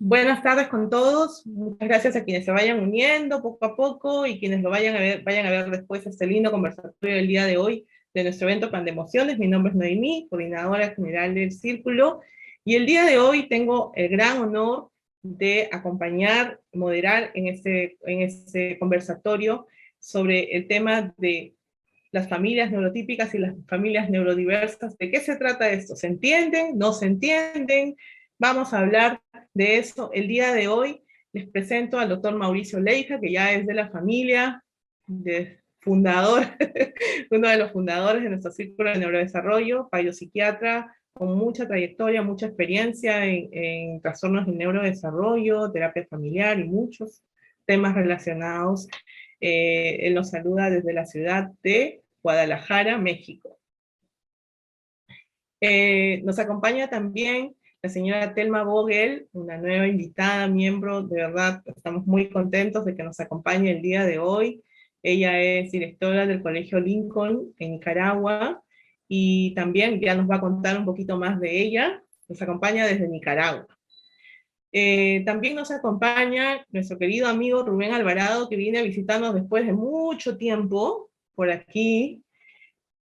Buenas tardes con todos. Muchas gracias a quienes se vayan uniendo poco a poco y quienes lo vayan a ver después este lindo conversatorio del día de hoy de nuestro evento Pan de Emociones. Mi nombre es Noemí, coordinadora general del Círculo, y el día de hoy tengo el gran honor de acompañar, moderar en este conversatorio sobre el tema de las familias neurotípicas y las familias neurodiversas. ¿De qué se trata esto? ¿Se entienden? ¿No se entienden? Vamos a hablar de eso el día de hoy. Les presento al doctor Mauricio Leija, que ya es de la familia, fundador, uno de los fundadores de nuestro Círculo de Neurodesarrollo, psiquiatra con mucha trayectoria, mucha experiencia en trastornos de neurodesarrollo, terapia familiar y muchos temas relacionados. Él nos saluda desde la ciudad de Guadalajara, México. Nos acompaña también la señora Telma Vogel, una nueva invitada, miembro, de verdad, estamos muy contentos de que nos acompañe el día de hoy. Ella es directora del Colegio Lincoln en Nicaragua, y también ya nos va a contar un poquito más de ella. Nos acompaña desde Nicaragua. También nos acompaña nuestro querido amigo Rubén Alvarado, que viene a visitarnos después de mucho tiempo por aquí.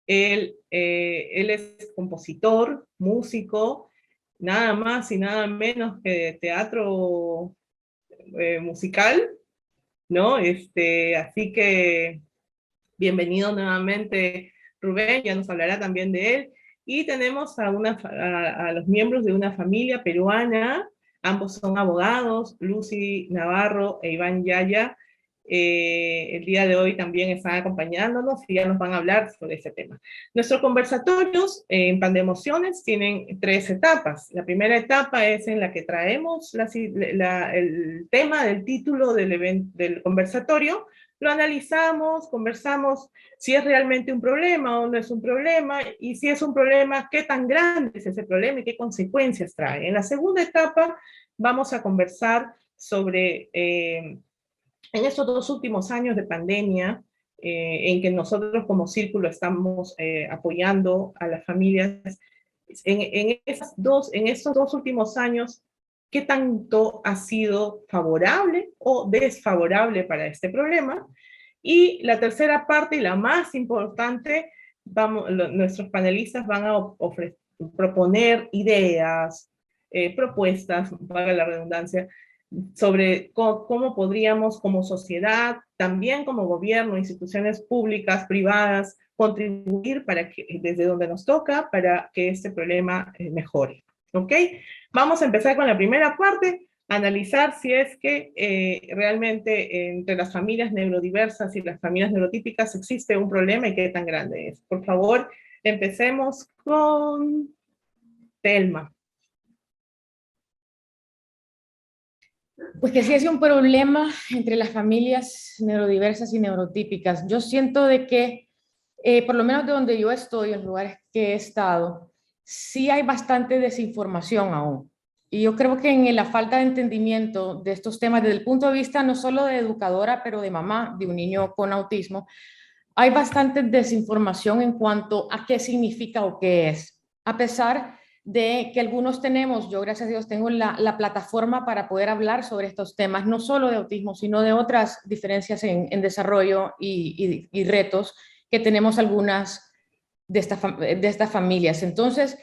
Él es compositor, músico, nada más y nada menos que de teatro musical, ¿no? Así que bienvenido nuevamente, Rubén, ya nos hablará también de él. Y tenemos a los miembros de una familia peruana, ambos son abogados, Lucy Navarro e Iván Yaya. El día de hoy también están acompañándonos y ya nos van a hablar sobre ese tema. Nuestros conversatorios en Pan de Emociones tienen 3 etapas. La primera etapa es en la que traemos el tema del título del conversatorio, lo analizamos, conversamos si es realmente un problema o no es un problema, y si es un problema, qué tan grande es ese problema y qué consecuencias trae. En la segunda etapa vamos a conversar sobre, en estos 2 últimos años de pandemia, en que nosotros como Círculo estamos apoyando a las familias, en estos 2 últimos años, qué tanto ha sido favorable o desfavorable para este problema. Y la tercera parte, y la más importante, nuestros panelistas van a proponer ideas, propuestas, valga la redundancia, sobre cómo podríamos como sociedad, también como gobierno, instituciones públicas, privadas, contribuir para que, desde donde nos toca, para que este problema mejore. ¿Ok? Vamos a empezar con la primera parte, analizar si es que realmente entre las familias neurodiversas y las familias neurotípicas existe un problema y qué tan grande es. Por favor, empecemos con Telma. Pues que sí es un problema entre las familias neurodiversas y neurotípicas. Yo siento de que, por lo menos de donde yo estoy, en lugares que he estado, sí hay bastante desinformación aún. Y yo creo que en la falta de entendimiento de estos temas, desde el punto de vista no solo de educadora, pero de mamá de un niño con autismo, hay bastante desinformación en cuanto a qué significa o qué es. A pesar de que algunos tenemos, yo gracias a Dios tengo la plataforma para poder hablar sobre estos temas, no solo de autismo, sino de otras diferencias en desarrollo y retos que tenemos algunas de estas familias. Entonces,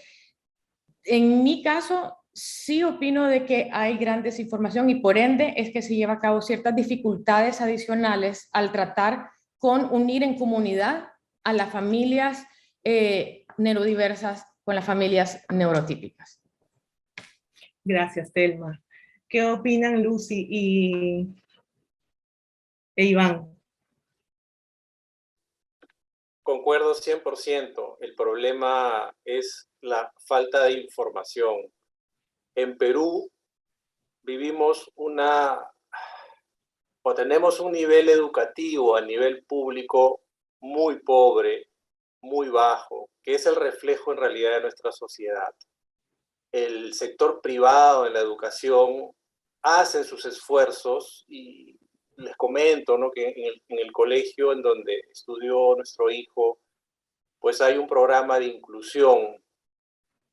en mi caso, sí opino de que hay gran desinformación y por ende es que se lleva a cabo ciertas dificultades adicionales al tratar con unir en comunidad a las familias neurodiversas con las familias neurotípicas. Gracias, Telma. ¿Qué opinan Lucy e Iván? Concuerdo 100%. El problema es la falta de información. En Perú vivimos tenemos un nivel educativo a nivel público muy pobre, muy bajo, que es el reflejo en realidad de nuestra sociedad. El sector privado en la educación hace sus esfuerzos y les comento, ¿no?, que en el colegio en donde estudió nuestro hijo, pues hay un programa de inclusión,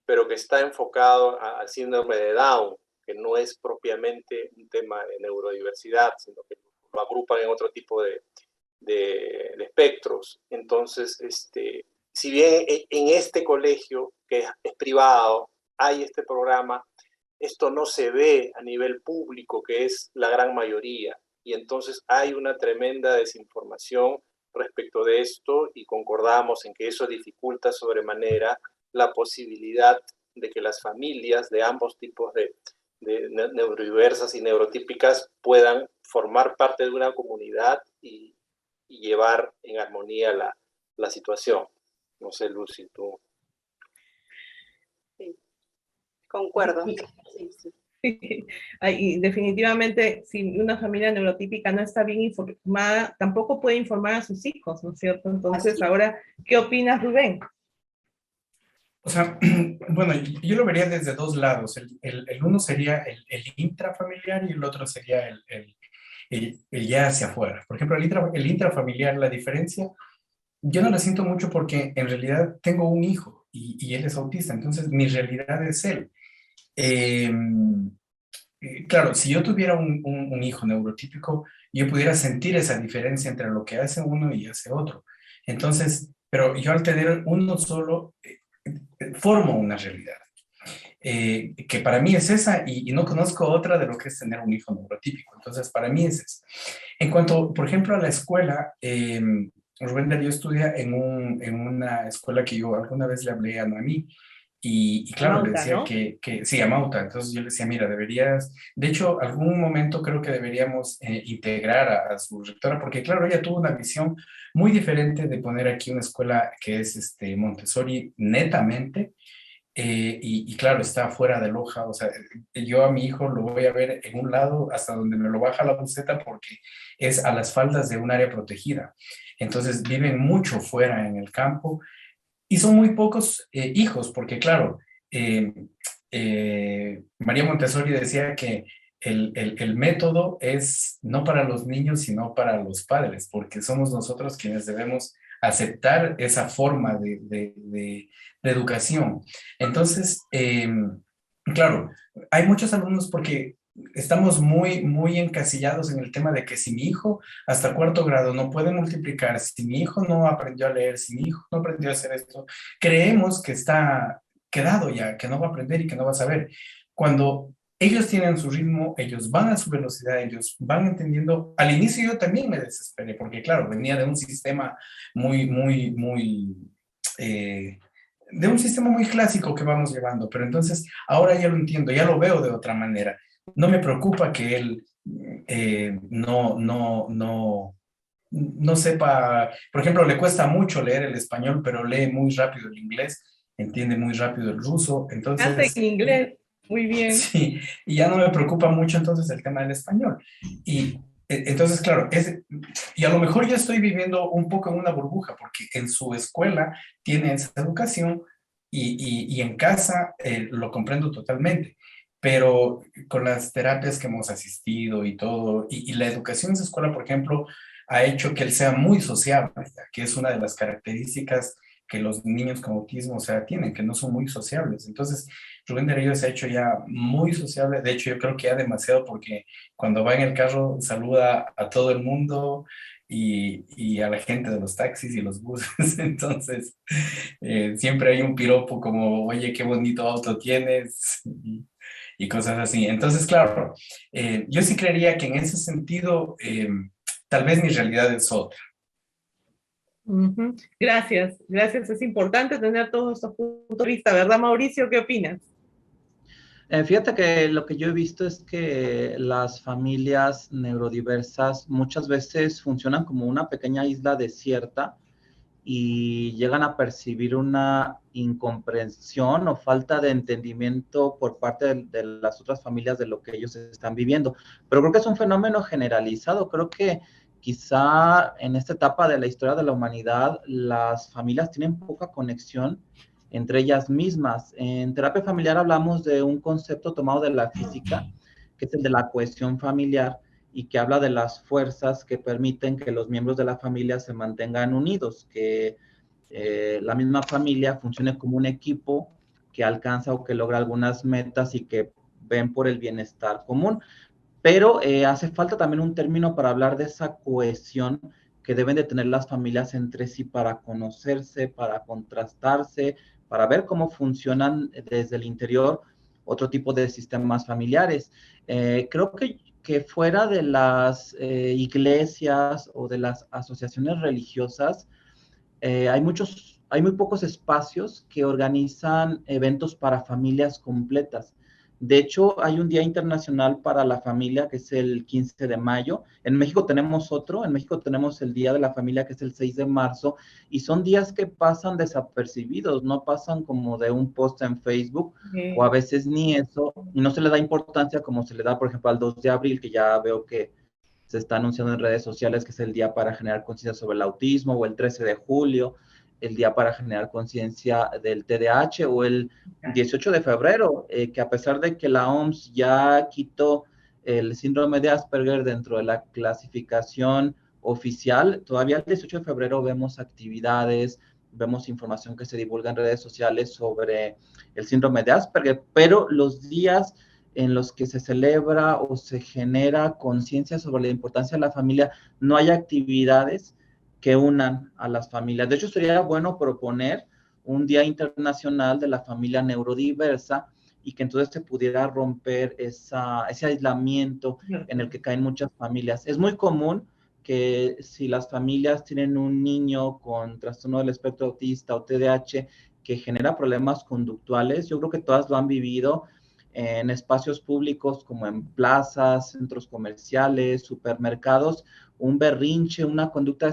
pero que está enfocado al síndrome de Down, que no es propiamente un tema de neurodiversidad, sino que lo agrupan en otro tipo de espectros. Entonces, si bien en este colegio, que es privado, hay este programa, esto no se ve a nivel público, que es la gran mayoría. Y entonces hay una tremenda desinformación respecto de esto y concordamos en que eso dificulta sobremanera la posibilidad de que las familias de ambos tipos de neurodiversas y neurotípicas puedan formar parte de una comunidad y llevar en armonía la situación. No sé, Lucy, tú. Sí, concuerdo. Sí, sí. Y definitivamente, si una familia neurotípica no está bien informada, tampoco puede informar a sus hijos, ¿no es cierto? Entonces, ahora, ¿qué opinas, Rubén? O sea, bueno, yo lo vería desde dos lados. El uno sería el intrafamiliar y el otro sería el ya hacia afuera. Por ejemplo, el intrafamiliar, la diferencia, yo no la siento mucho porque en realidad tengo un hijo y él es autista, entonces mi realidad es él. Claro, si yo tuviera un hijo neurotípico, yo pudiera sentir esa diferencia entre lo que hace uno y hace otro. Entonces, pero yo al tener uno solo, formo una realidad. Que para mí es esa y no conozco otra de lo que es tener un hijo neurotípico. Entonces, para mí es eso. En cuanto, por ejemplo, a la escuela, Rubén Darío estudia en una escuela que yo alguna vez le hablé a Noemí y claro, Mauta, le decía ¿no? que sí, a Mauta. Entonces yo le decía, mira, deberías, de hecho, algún momento creo que deberíamos integrar a su rectora, porque claro, ella tuvo una visión muy diferente de poner aquí una escuela que es Montessori netamente. Y claro, está fuera de Loja, o sea, yo a mi hijo lo voy a ver en un lado hasta donde me lo baja la buceta porque es a las faldas de un área protegida. Entonces viven mucho fuera en el campo y son muy pocos hijos, porque claro, eh, María Montessori decía que el método es no para los niños, sino para los padres, porque somos nosotros quienes debemos aceptar esa forma de educación. Entonces, claro, hay muchos alumnos porque estamos muy encasillados en el tema de que si mi hijo hasta cuarto grado no puede multiplicar, si mi hijo no aprendió a leer, si mi hijo no aprendió a hacer esto, creemos que está quedado ya, que no va a aprender y que no va a saber. Cuando ellos tienen su ritmo, ellos van a su velocidad, ellos van entendiendo. Al inicio yo también me desesperé, porque claro, venía de un sistema de un sistema muy clásico que vamos llevando, pero entonces ahora ya lo entiendo, ya lo veo de otra manera. No me preocupa que él no sepa, por ejemplo, le cuesta mucho leer el español, pero lee muy rápido el inglés, entiende muy rápido el ruso, Canta entonces... en inglés, muy bien. Sí, y ya no me preocupa mucho entonces el tema del español. Y entonces, claro, y a lo mejor yo estoy viviendo un poco en una burbuja, porque en su escuela tiene esa educación y en casa lo comprendo totalmente. Pero con las terapias que hemos asistido y todo, y la educación en su escuela, por ejemplo, ha hecho que él sea muy sociable, que es una de las características que los niños con autismo, o sea, tienen, que no son muy sociables. Entonces, Rubén Darío se ha hecho ya muy sociable. De hecho, yo creo que ya demasiado porque cuando va en el carro saluda a todo el mundo y a la gente de los taxis y los buses. Entonces, siempre hay un piropo como, oye, qué bonito auto tienes y cosas así. Entonces, claro, yo sí creería que en ese sentido, tal vez mi realidad es otra. Gracias, gracias. Es importante tener todos estos puntos de vista, ¿verdad, Mauricio? ¿Qué opinas? Fíjate que lo que yo he visto es que las familias neurodiversas muchas veces funcionan como una pequeña isla desierta y llegan a percibir una incomprensión o falta de entendimiento por parte de las otras familias de lo que ellos están viviendo. Pero creo que es un fenómeno generalizado. Creo que quizá en esta etapa de la historia de la humanidad las familias tienen poca conexión entre ellas mismas. En terapia familiar hablamos de un concepto tomado de la física, que es el de la cohesión familiar, y que habla de las fuerzas que permiten que los miembros de la familia se mantengan unidos, que la misma familia funcione como un equipo que alcanza o que logra algunas metas y que ven por el bienestar común. Pero hace falta también un término para hablar de esa cohesión que deben de tener las familias entre sí para conocerse, para contrastarse, para ver cómo funcionan desde el interior otro tipo de sistemas familiares. Creo que fuera de las iglesias o de las asociaciones religiosas, hay muy pocos espacios que organizan eventos para familias completas. De hecho, hay un Día Internacional para la Familia, que es el 15 de mayo. En México tenemos otro, en México tenemos el Día de la Familia, que es el 6 de marzo, y son días que pasan desapercibidos, no pasan como de un post en Facebook, o a veces ni eso, y no se le da importancia como se le da, por ejemplo, al 2 de abril, que ya veo que se está anunciando en redes sociales que es el día para generar conciencia sobre el autismo, o el 13 de julio, el día para generar conciencia del TDAH, o el 18 de febrero, que a pesar de que la OMS ya quitó el síndrome de Asperger dentro de la clasificación oficial, todavía el 18 de febrero vemos actividades, vemos información que se divulga en redes sociales sobre el síndrome de Asperger, pero los días en los que se celebra o se genera conciencia sobre la importancia de la familia, no hay actividades que unan a las familias. De hecho, sería bueno proponer un Día Internacional de la Familia Neurodiversa y que entonces se pudiera romper ese aislamiento en el que caen muchas familias. Es muy común que si las familias tienen un niño con trastorno del espectro autista o TDAH que genera problemas conductuales, yo creo que todas lo han vivido en espacios públicos como en plazas, centros comerciales, supermercados, un berrinche, una conducta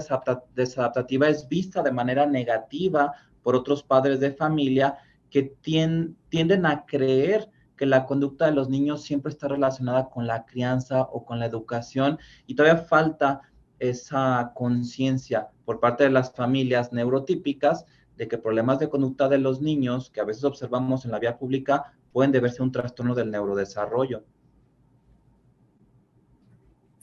desadaptativa es vista de manera negativa por otros padres de familia que tienden a creer que la conducta de los niños siempre está relacionada con la crianza o con la educación, y todavía falta esa conciencia por parte de las familias neurotípicas de que problemas de conducta de los niños que a veces observamos en la vía pública pueden deberse a un trastorno del neurodesarrollo.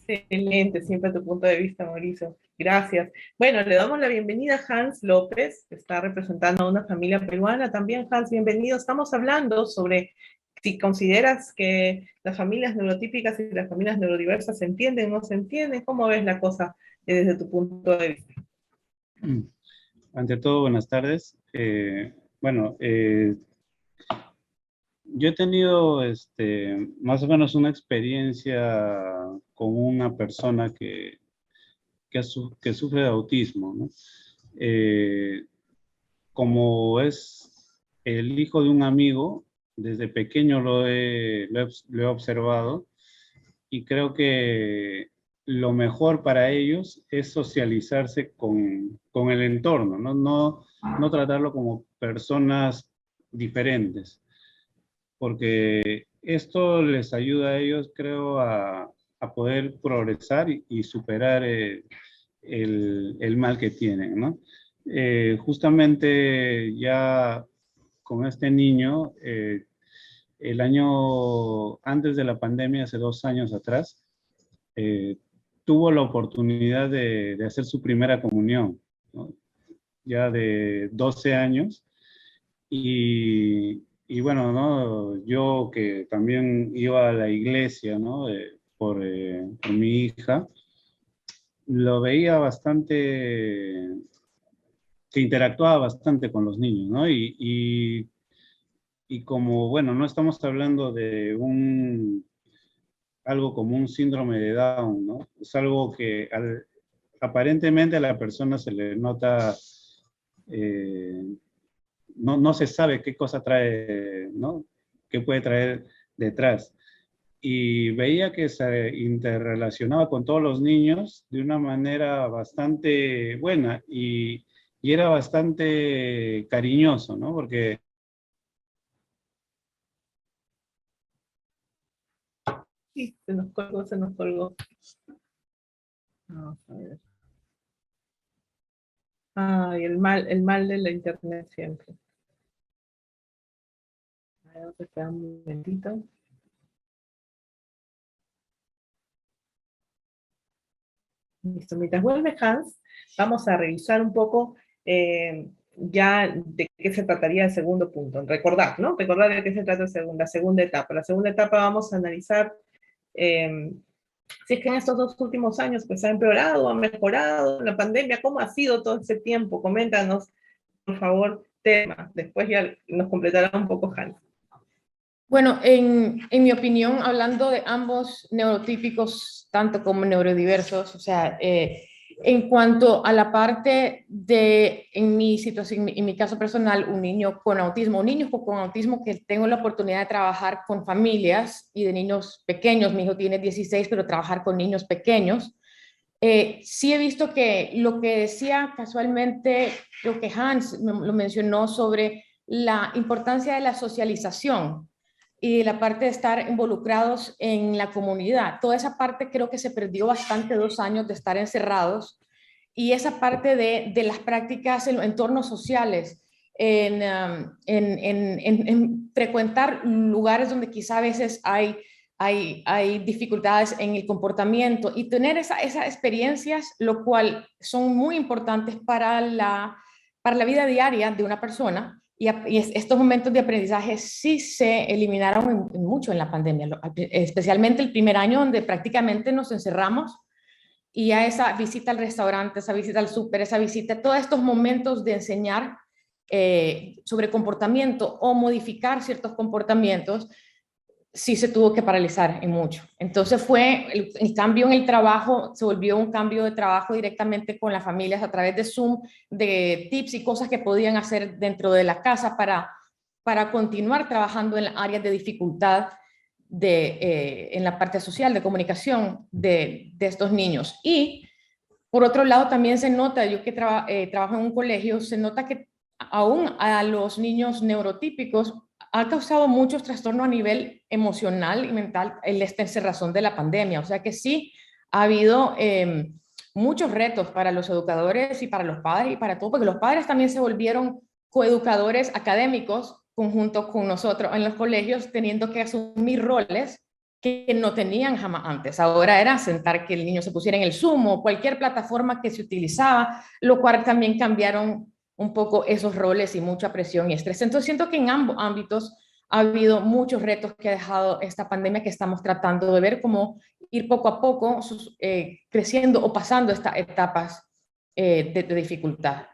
Excelente, siempre tu punto de vista, Mauricio. Gracias. Bueno, le damos la bienvenida a Hans López, que está representando a una familia peruana. También, Hans, bienvenido. Estamos hablando sobre si consideras que las familias neurotípicas y las familias neurodiversas se entienden o no se entienden. ¿Cómo ves la cosa desde tu punto de vista? Ante todo, buenas tardes. Yo he tenido más o menos una experiencia con una persona que sufre de autismo, ¿no? Como es el hijo de un amigo, desde pequeño lo he observado, y creo que lo mejor para ellos es socializarse con el entorno, ¿no? No tratarlo como personas diferentes, porque esto les ayuda a ellos, creo, a poder progresar y superar el mal que tienen, ¿no? Justamente ya con este niño, el año antes de la pandemia, hace 2 años atrás, tuvo la oportunidad de hacer su primera comunión, ¿no? Ya de 12 años, y bueno, ¿no? Yo que también iba a la iglesia, ¿no? Por mi hija, lo veía bastante, que interactuaba bastante con los niños, ¿no? Y como, bueno, no estamos hablando de algo como un síndrome de Down, ¿no? Es algo que aparentemente a la persona se le nota, no se sabe qué cosa trae, ¿no? ¿Qué puede traer detrás? Y veía que se interrelacionaba con todos los niños de una manera bastante buena, y era bastante cariñoso, ¿no? Porque Sí, se nos colgó, se nos colgó. Vamos a ver. Ay, el mal de la internet siempre. A ver, vamos a esperar un momentito. Listo, mientras vuelve Hans, vamos a revisar un poco ya de qué se trataría el segundo punto. Recordar, ¿no? Recordar de qué se trata la segunda etapa. La segunda etapa vamos a analizar si es que en estos 2 últimos años pues ha empeorado, ha mejorado la pandemia, ¿cómo ha sido todo ese tiempo? Coméntanos, por favor, tema. Después ya nos completará un poco Hans. Bueno, en mi opinión, hablando de ambos neurotípicos, tanto como neurodiversos, o sea, en cuanto a la parte de, en mi situación, en mi caso personal, un niño con autismo, un niño con autismo que tengo la oportunidad de trabajar con familias y de niños pequeños, mi hijo tiene 16, pero trabajar con niños pequeños, sí he visto que lo que decía casualmente, lo que Hans lo mencionó sobre la importancia de la socialización y la parte de estar involucrados en la comunidad. Toda esa parte creo que se perdió bastante 2 años de estar encerrados y esa parte de las prácticas en los entornos sociales, en frecuentar lugares donde quizá a veces hay dificultades en el comportamiento y tener esas experiencias, lo cual son muy importantes para la vida diaria de una persona. Y estos momentos de aprendizaje sí se eliminaron mucho en la pandemia, especialmente el primer año donde prácticamente nos encerramos y a esa visita al restaurante, esa visita al súper, esa visita, todos estos momentos de enseñar sobre comportamiento o modificar ciertos comportamientos, sí se tuvo que paralizar en mucho. Entonces fue el cambio en el trabajo, se volvió un cambio de trabajo directamente con las familias a través de Zoom, de tips y cosas que podían hacer dentro de la casa para continuar trabajando en las áreas de dificultad en la parte social, de comunicación de estos niños. Y por otro lado, también se nota, yo que trabajo en un colegio, se nota que aún a los niños neurotípicos ha causado muchos trastornos a nivel emocional y mental esta encerrazón de la pandemia. O sea que sí ha habido muchos retos para los educadores y para los padres y para todo, porque los padres también se volvieron coeducadores académicos conjunto con nosotros en los colegios, teniendo que asumir roles que no tenían jamás antes. Ahora era sentar que el niño se pusiera en el Zoom o cualquier plataforma que se utilizaba, lo cual también cambiaron un poco esos roles y mucha presión y estrés. Entonces siento que en ambos ámbitos ha habido muchos retos que ha dejado esta pandemia que estamos tratando de ver cómo ir poco a poco creciendo o pasando estas etapas de dificultad.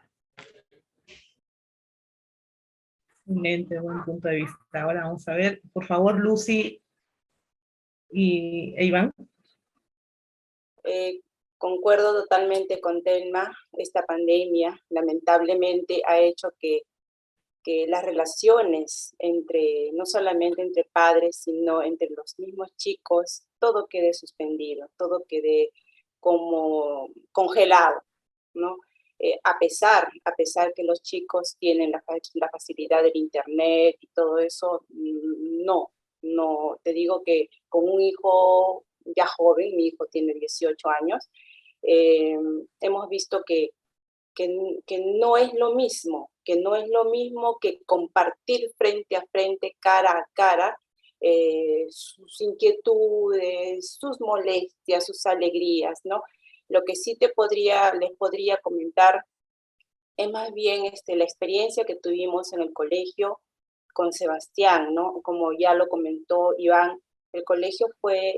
Excelente, buen punto de vista. Ahora vamos a ver, por favor, Lucy e Iván. Concuerdo totalmente con Telma. Esta pandemia lamentablemente ha hecho que las relaciones no solamente entre padres, sino entre los mismos chicos, todo quede suspendido, todo quede como congelado, ¿no? A pesar que los chicos tienen la facilidad del internet y todo eso, no, te digo que con un hijo ya joven, mi hijo tiene 18 años, hemos visto que no es lo mismo, que compartir frente a frente, cara a cara, sus inquietudes, sus molestias, sus alegrías, ¿no? Lo que sí les podría comentar es más bien la experiencia que tuvimos en el colegio con Sebastián, ¿no? Como ya lo comentó Iván, el colegio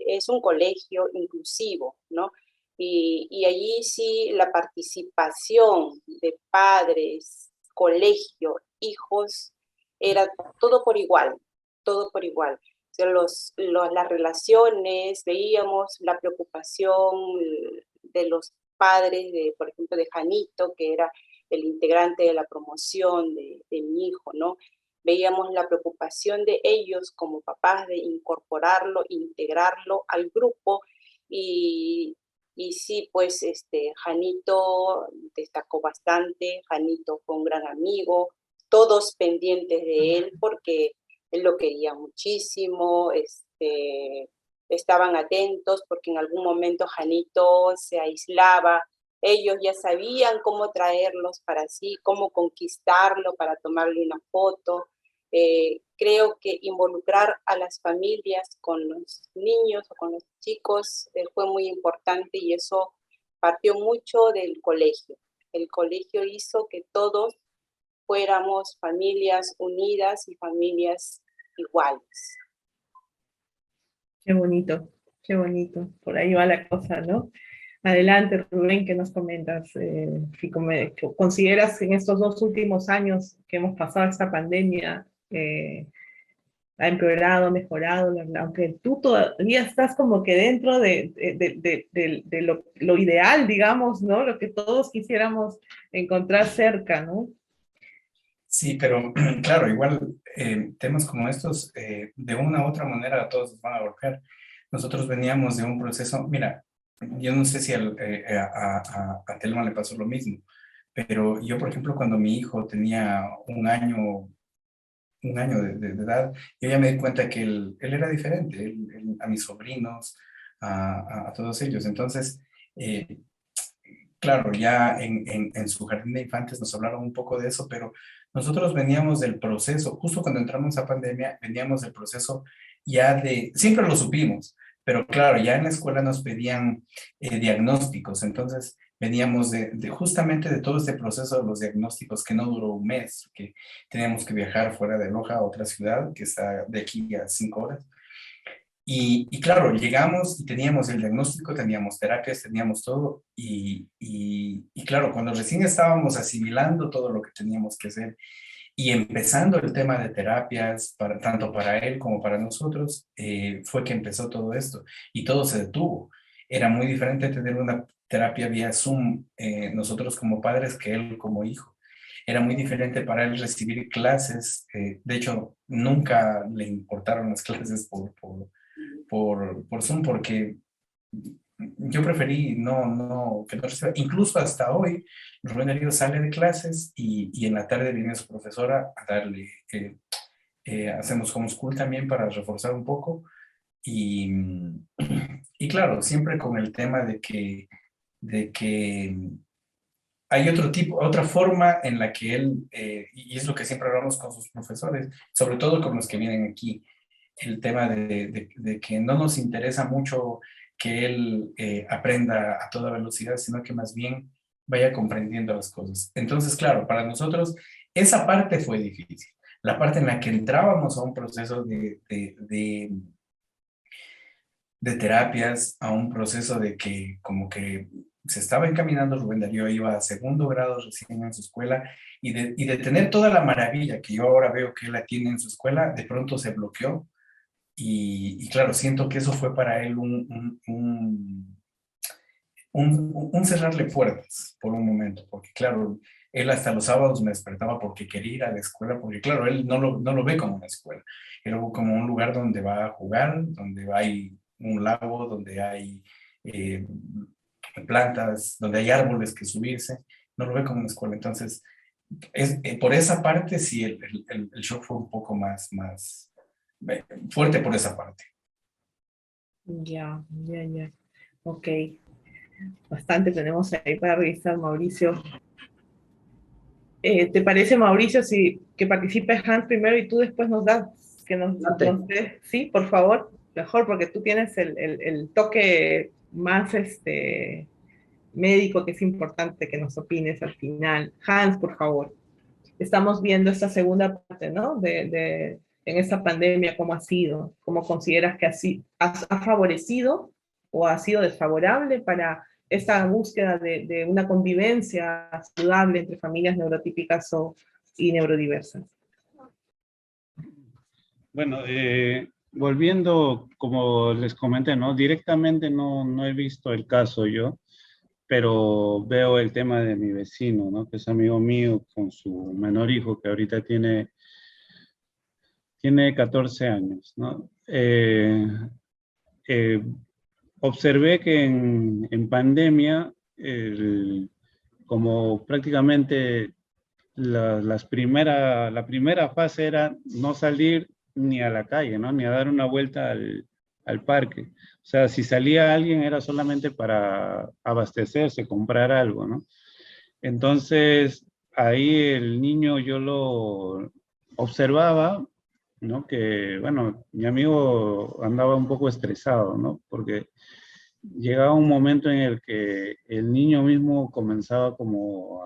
es un colegio inclusivo, ¿no? Y allí sí la participación de padres, colegio, hijos, era todo por igual, todo por igual. O sea, las relaciones, veíamos la preocupación de los padres, por ejemplo, de Janito, que era el integrante de la promoción de mi hijo, ¿no? Veíamos la preocupación de ellos como papás de incorporarlo, integrarlo al grupo y sí, pues Janito destacó bastante, Janito fue un gran amigo, todos pendientes de él porque él lo quería muchísimo, estaban atentos porque en algún momento Janito se aislaba, ellos ya sabían cómo traerlos para sí, cómo conquistarlo para tomarle una foto. Creo que involucrar a las familias con los niños o con los chicos fue muy importante y eso partió mucho del colegio. El colegio hizo que todos fuéramos familias unidas y familias iguales. Qué bonito, qué bonito. Por ahí va la cosa, ¿no? Adelante, Rubén, ¿qué nos comentas? Si consideras que en estos 2 últimos años que hemos pasado esta pandemia, ha empeorado, mejorado, aunque tú todavía estás como que dentro de lo ideal, digamos, ¿no? Lo que todos quisiéramos encontrar cerca, ¿no? Sí, pero claro, igual temas como estos, de una u otra manera a todos nos van a golpear. Nosotros veníamos de un proceso, mira, yo no sé si a Telma le pasó lo mismo, pero yo, por ejemplo, cuando mi hijo tenía un año de edad, yo ya me di cuenta que él era diferente, a mis sobrinos, a todos ellos. Entonces, claro, ya en su jardín de infantes nos hablaron un poco de eso, pero nosotros veníamos del proceso, justo cuando entramos a pandemia, veníamos del proceso ya siempre lo supimos, pero claro, ya en la escuela nos pedían diagnósticos, entonces veníamos justamente de todo este proceso de los diagnósticos que no duró un mes, que teníamos que viajar fuera de Loja a otra ciudad que está de aquí a 5 horas. Y claro, llegamos y teníamos el diagnóstico, teníamos terapias, teníamos todo. Y claro, cuando recién estábamos asimilando todo lo que teníamos que hacer y empezando el tema de terapias, tanto para él como para nosotros, fue que empezó todo esto y todo se detuvo. Era muy diferente tener una terapia vía Zoom, nosotros como padres, que él como hijo. Era muy diferente para él recibir clases. De hecho, nunca le importaron las clases por Zoom, porque yo preferí que no reciba. Incluso hasta hoy, Rubén Darío sale de clases y en la tarde viene su profesora a darle, hacemos homeschool también para reforzar un poco. Y claro, siempre con el tema de que hay otra forma en la que él, y es lo que siempre hablamos con sus profesores, sobre todo con los que vienen aquí, el tema de que no nos interesa mucho que él aprenda a toda velocidad, sino que más bien vaya comprendiendo las cosas. Entonces, claro, para nosotros esa parte fue difícil. La parte en la que entrábamos a un proceso de terapias, a un proceso de que como que se estaba encaminando, Rubén Darío iba a 2º grado recién en su escuela, y de tener toda la maravilla que yo ahora veo que él la tiene en su escuela, de pronto se bloqueó. Y claro, siento que eso fue para él un cerrarle puertas por un momento, porque claro, él hasta los sábados me despertaba porque quería ir a la escuela, porque claro, él no lo ve como una escuela, él lo ve como un lugar donde va a jugar, donde hay un lago, donde hay plantas, donde hay árboles que subirse, no lo ve como una escuela. Entonces, por esa parte sí, el shock fue un poco más fuerte por esa parte. Ya. Ok. Bastante tenemos ahí para revisar, Mauricio. ¿Te parece, Mauricio, que participe Hans primero y tú después nos des, sí, por favor, mejor, porque tú tienes el toque más médico, que es importante que nos opines al final. Hans, por favor. Estamos viendo esta segunda parte, ¿no? En esta pandemia, ¿cómo ha sido? ¿Cómo consideras que ha favorecido o ha sido desfavorable para esta búsqueda de una convivencia saludable entre familias neurotípicas y neurodiversas? Bueno, volviendo, como les comenté, ¿no? Directamente no he visto el caso yo, pero veo el tema de mi vecino, ¿no? Que es amigo mío con su menor hijo, que ahorita tiene 14 años, ¿no? Observé que en pandemia, como prácticamente la primera fase era no salir ni a la calle, ¿no? Ni a dar una vuelta al parque. O sea, si salía alguien era solamente para abastecerse, comprar algo, ¿no? Entonces, ahí el niño yo lo observaba, ¿no? Que, bueno, mi amigo andaba un poco estresado, ¿no? Porque llegaba un momento en el que el niño mismo comenzaba como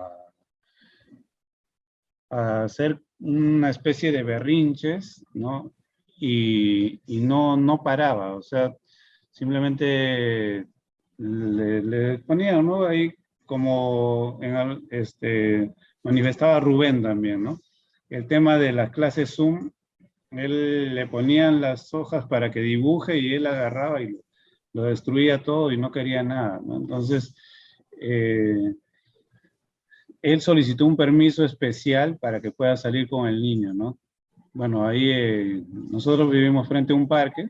a hacer una especie de berrinches, ¿no? Y no paraba, o sea, simplemente le ponían, ¿no? Ahí como manifestaba Rubén también, ¿no? El tema de las clases Zoom, él le ponían las hojas para que dibuje y él agarraba y lo destruía todo y no quería nada, ¿no? Entonces, él solicitó un permiso especial para que pueda salir con el niño, ¿no? Bueno, ahí nosotros vivimos frente a un parque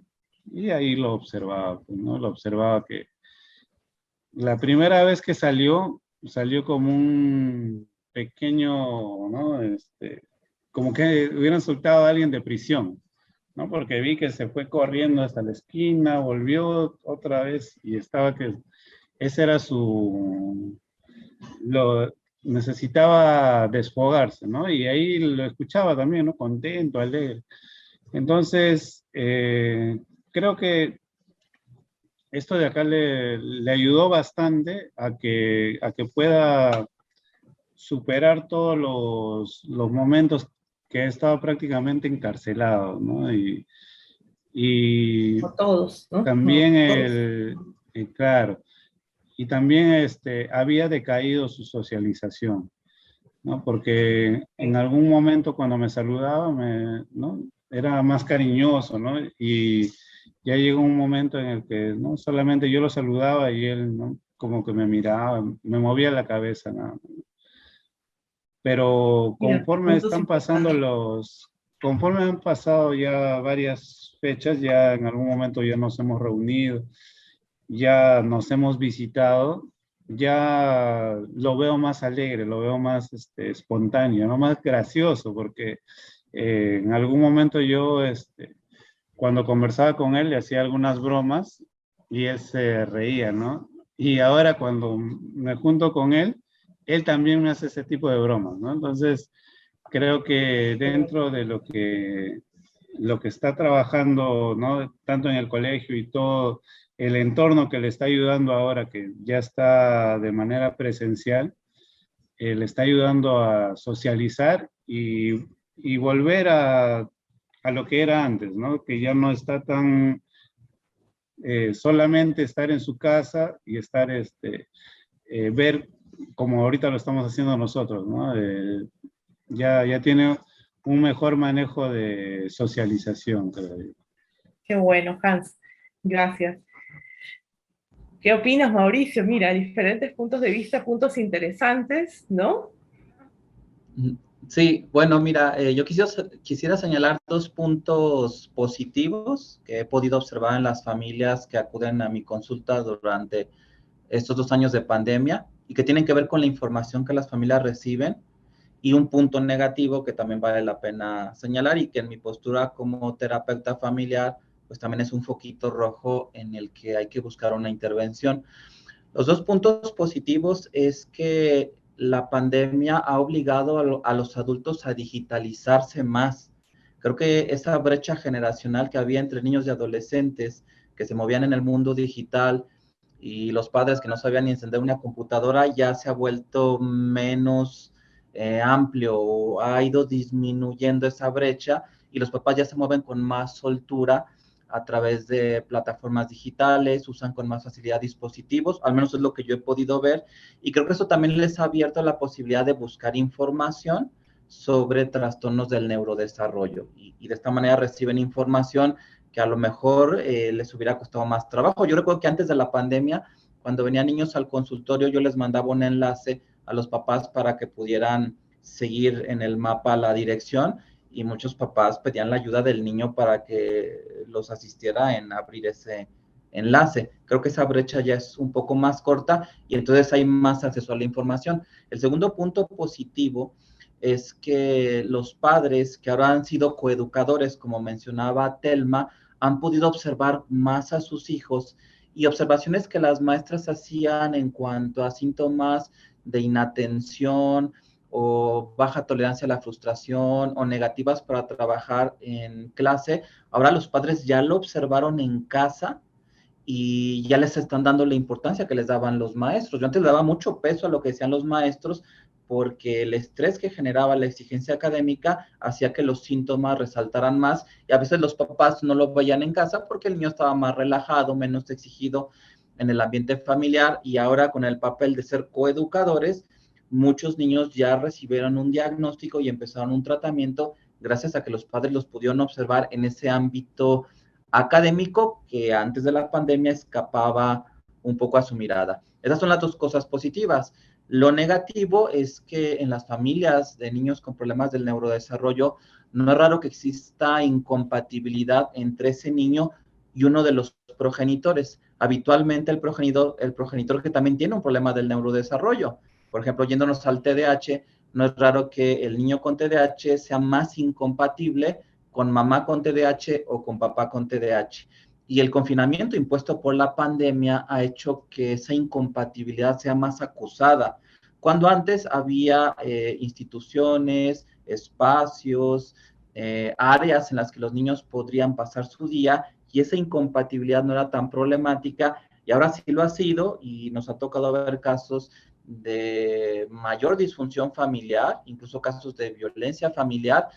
y ahí lo observaba, pues, ¿no? Lo observaba que la primera vez que salió como un pequeño, ¿no? Como que hubieran soltado a alguien de prisión, ¿no? Porque vi que se fue corriendo hasta la esquina, volvió otra vez y estaba que ese era necesitaba desfogarse, ¿no? Y ahí lo escuchaba también, ¿no? Contento, alegre. Entonces, creo que esto de acá le ayudó bastante a que pueda superar todos los momentos que he estado prácticamente encarcelado, ¿no? Y Como todos, ¿no? también Todos. claro, y también había decaído su socialización, ¿no? Porque en algún momento cuando me saludaba, ¿no? Era más cariñoso, ¿no? Y ya llegó un momento en el que no solamente yo lo saludaba y él, ¿no? Como que me miraba, me movía la cabeza, ¿no? Pero Mira, puntos importantes. conforme han pasado ya varias fechas, ya en algún momento ya nos hemos reunido, ya nos hemos visitado, ya lo veo más alegre, lo veo más espontáneo, ¿no? Más gracioso, porque en algún momento yo, cuando conversaba con él, le hacía algunas bromas y él se reía, ¿no? Y ahora cuando me junto con él también me hace ese tipo de bromas, ¿no? Entonces, creo que dentro de lo que está trabajando, ¿no? Tanto en el colegio y todo el entorno que le está ayudando ahora, que ya está de manera presencial, le está ayudando a socializar y volver a lo que era antes, ¿no? Que ya no está tan solamente estar en su casa y estar, ver como ahorita lo estamos haciendo nosotros, ¿no? Ya tiene un mejor manejo de socialización, creo yo. Qué bueno, Hans. Gracias. ¿Qué opinas, Mauricio? Mira, diferentes puntos de vista, puntos interesantes, ¿no? Sí, bueno, mira, yo quisiera señalar dos puntos positivos que he podido observar en las familias que acuden a mi consulta durante estos 2 años de pandemia y que tienen que ver con la información que las familias reciben, y un punto negativo que también vale la pena señalar y que en mi postura como terapeuta familiar pues también es un foquito rojo en el que hay que buscar una intervención. Los dos puntos positivos es que la pandemia ha obligado a los adultos a digitalizarse más. Creo que esa brecha generacional que había entre niños y adolescentes que se movían en el mundo digital y los padres que no sabían ni encender una computadora ya se ha vuelto menos amplio, ha ido disminuyendo esa brecha y los papás ya se mueven con más soltura a través de plataformas digitales, usan con más facilidad dispositivos, al menos es lo que yo he podido ver, y creo que eso también les ha abierto la posibilidad de buscar información sobre trastornos del neurodesarrollo, y de esta manera reciben información que a lo mejor les hubiera costado más trabajo. Yo recuerdo que antes de la pandemia, cuando venían niños al consultorio, yo les mandaba un enlace a los papás para que pudieran seguir en el mapa la dirección, y muchos papás pedían la ayuda del niño para que los asistiera en abrir ese enlace. Creo que esa brecha ya es un poco más corta y entonces hay más acceso a la información. El segundo punto positivo es que los padres que ahora han sido coeducadores, como mencionaba Telma, han podido observar más a sus hijos, y observaciones que las maestras hacían en cuanto a síntomas de inatención o baja tolerancia a la frustración o negativas para trabajar en clase, ahora los padres ya lo observaron en casa y ya les están dando la importancia que les daban los maestros. Yo antes le daba mucho peso a lo que decían los maestros, porque el estrés que generaba la exigencia académica hacía que los síntomas resaltaran más y a veces los papás no lo veían en casa porque el niño estaba más relajado, menos exigido en el ambiente familiar, y ahora con el papel de ser coeducadores, muchos niños ya recibieron un diagnóstico y empezaron un tratamiento gracias a que los padres los pudieron observar en ese ámbito académico que antes de la pandemia escapaba un poco a su mirada. Esas son las dos cosas positivas. Lo negativo es que en las familias de niños con problemas del neurodesarrollo no es raro que exista incompatibilidad entre ese niño y uno de los progenitores. Habitualmente el progenitor que también tiene un problema del neurodesarrollo. Por ejemplo, yéndonos al TDAH, no es raro que el niño con TDAH sea más incompatible con mamá con TDAH o con papá con TDAH. Y el confinamiento impuesto por la pandemia ha hecho que esa incompatibilidad sea más acusada. Cuando antes había instituciones, espacios, áreas en las que los niños podrían pasar su día y esa incompatibilidad no era tan problemática, y ahora sí lo ha sido, y nos ha tocado ver casos de mayor disfunción familiar, incluso casos de violencia familiar.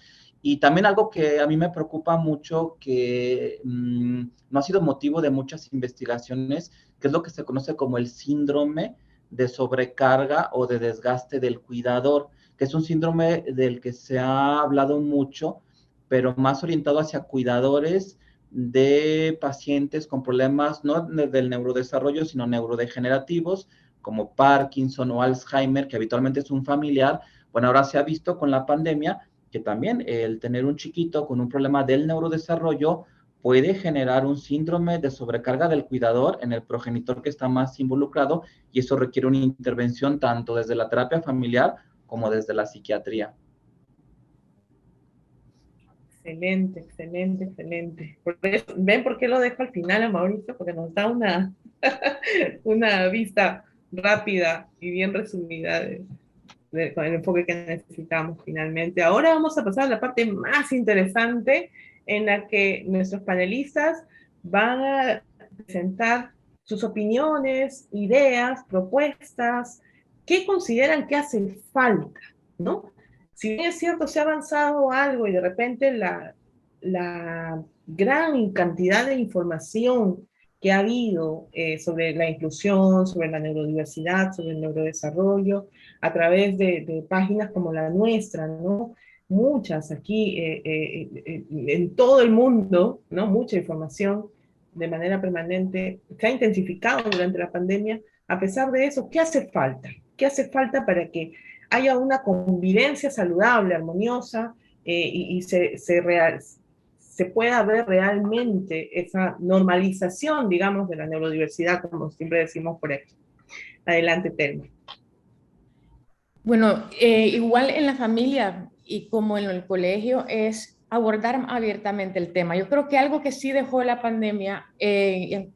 Y también algo que a mí me preocupa mucho, que no ha sido motivo de muchas investigaciones, que es lo que se conoce como el síndrome de sobrecarga o de desgaste del cuidador, que es un síndrome del que se ha hablado mucho, pero más orientado hacia cuidadores de pacientes con problemas no del neurodesarrollo, sino neurodegenerativos, como Parkinson o Alzheimer, que habitualmente es un familiar. Bueno, ahora se ha visto con la pandemia que también el tener un chiquito con un problema del neurodesarrollo puede generar un síndrome de sobrecarga del cuidador en el progenitor que está más involucrado, y eso requiere una intervención tanto desde la terapia familiar como desde la psiquiatría. Excelente, excelente, excelente. ¿Ven por qué lo dejo al final a Mauricio? Porque nos da una, una vista rápida y bien resumida con el enfoque que necesitamos finalmente. Ahora vamos a pasar a la parte más interesante, en la que nuestros panelistas van a presentar sus opiniones, ideas, propuestas, qué consideran que hace falta, ¿no? Si bien es cierto, se ha avanzado algo y de repente la gran cantidad de información que ha habido sobre la inclusión, sobre la neurodiversidad, sobre el neurodesarrollo, a través de páginas como la nuestra, ¿no? Muchas aquí en todo el mundo, ¿no? Mucha información de manera permanente, se ha intensificado durante la pandemia. A pesar de eso, ¿qué hace falta? ¿Qué hace falta para que haya una convivencia saludable, armoniosa, y se pueda ver realmente esa normalización, digamos, de la neurodiversidad, como siempre decimos por aquí? Adelante, Telma. Bueno, igual en la familia y como en el colegio es abordar abiertamente el tema. Yo creo que algo que sí dejó la pandemia, que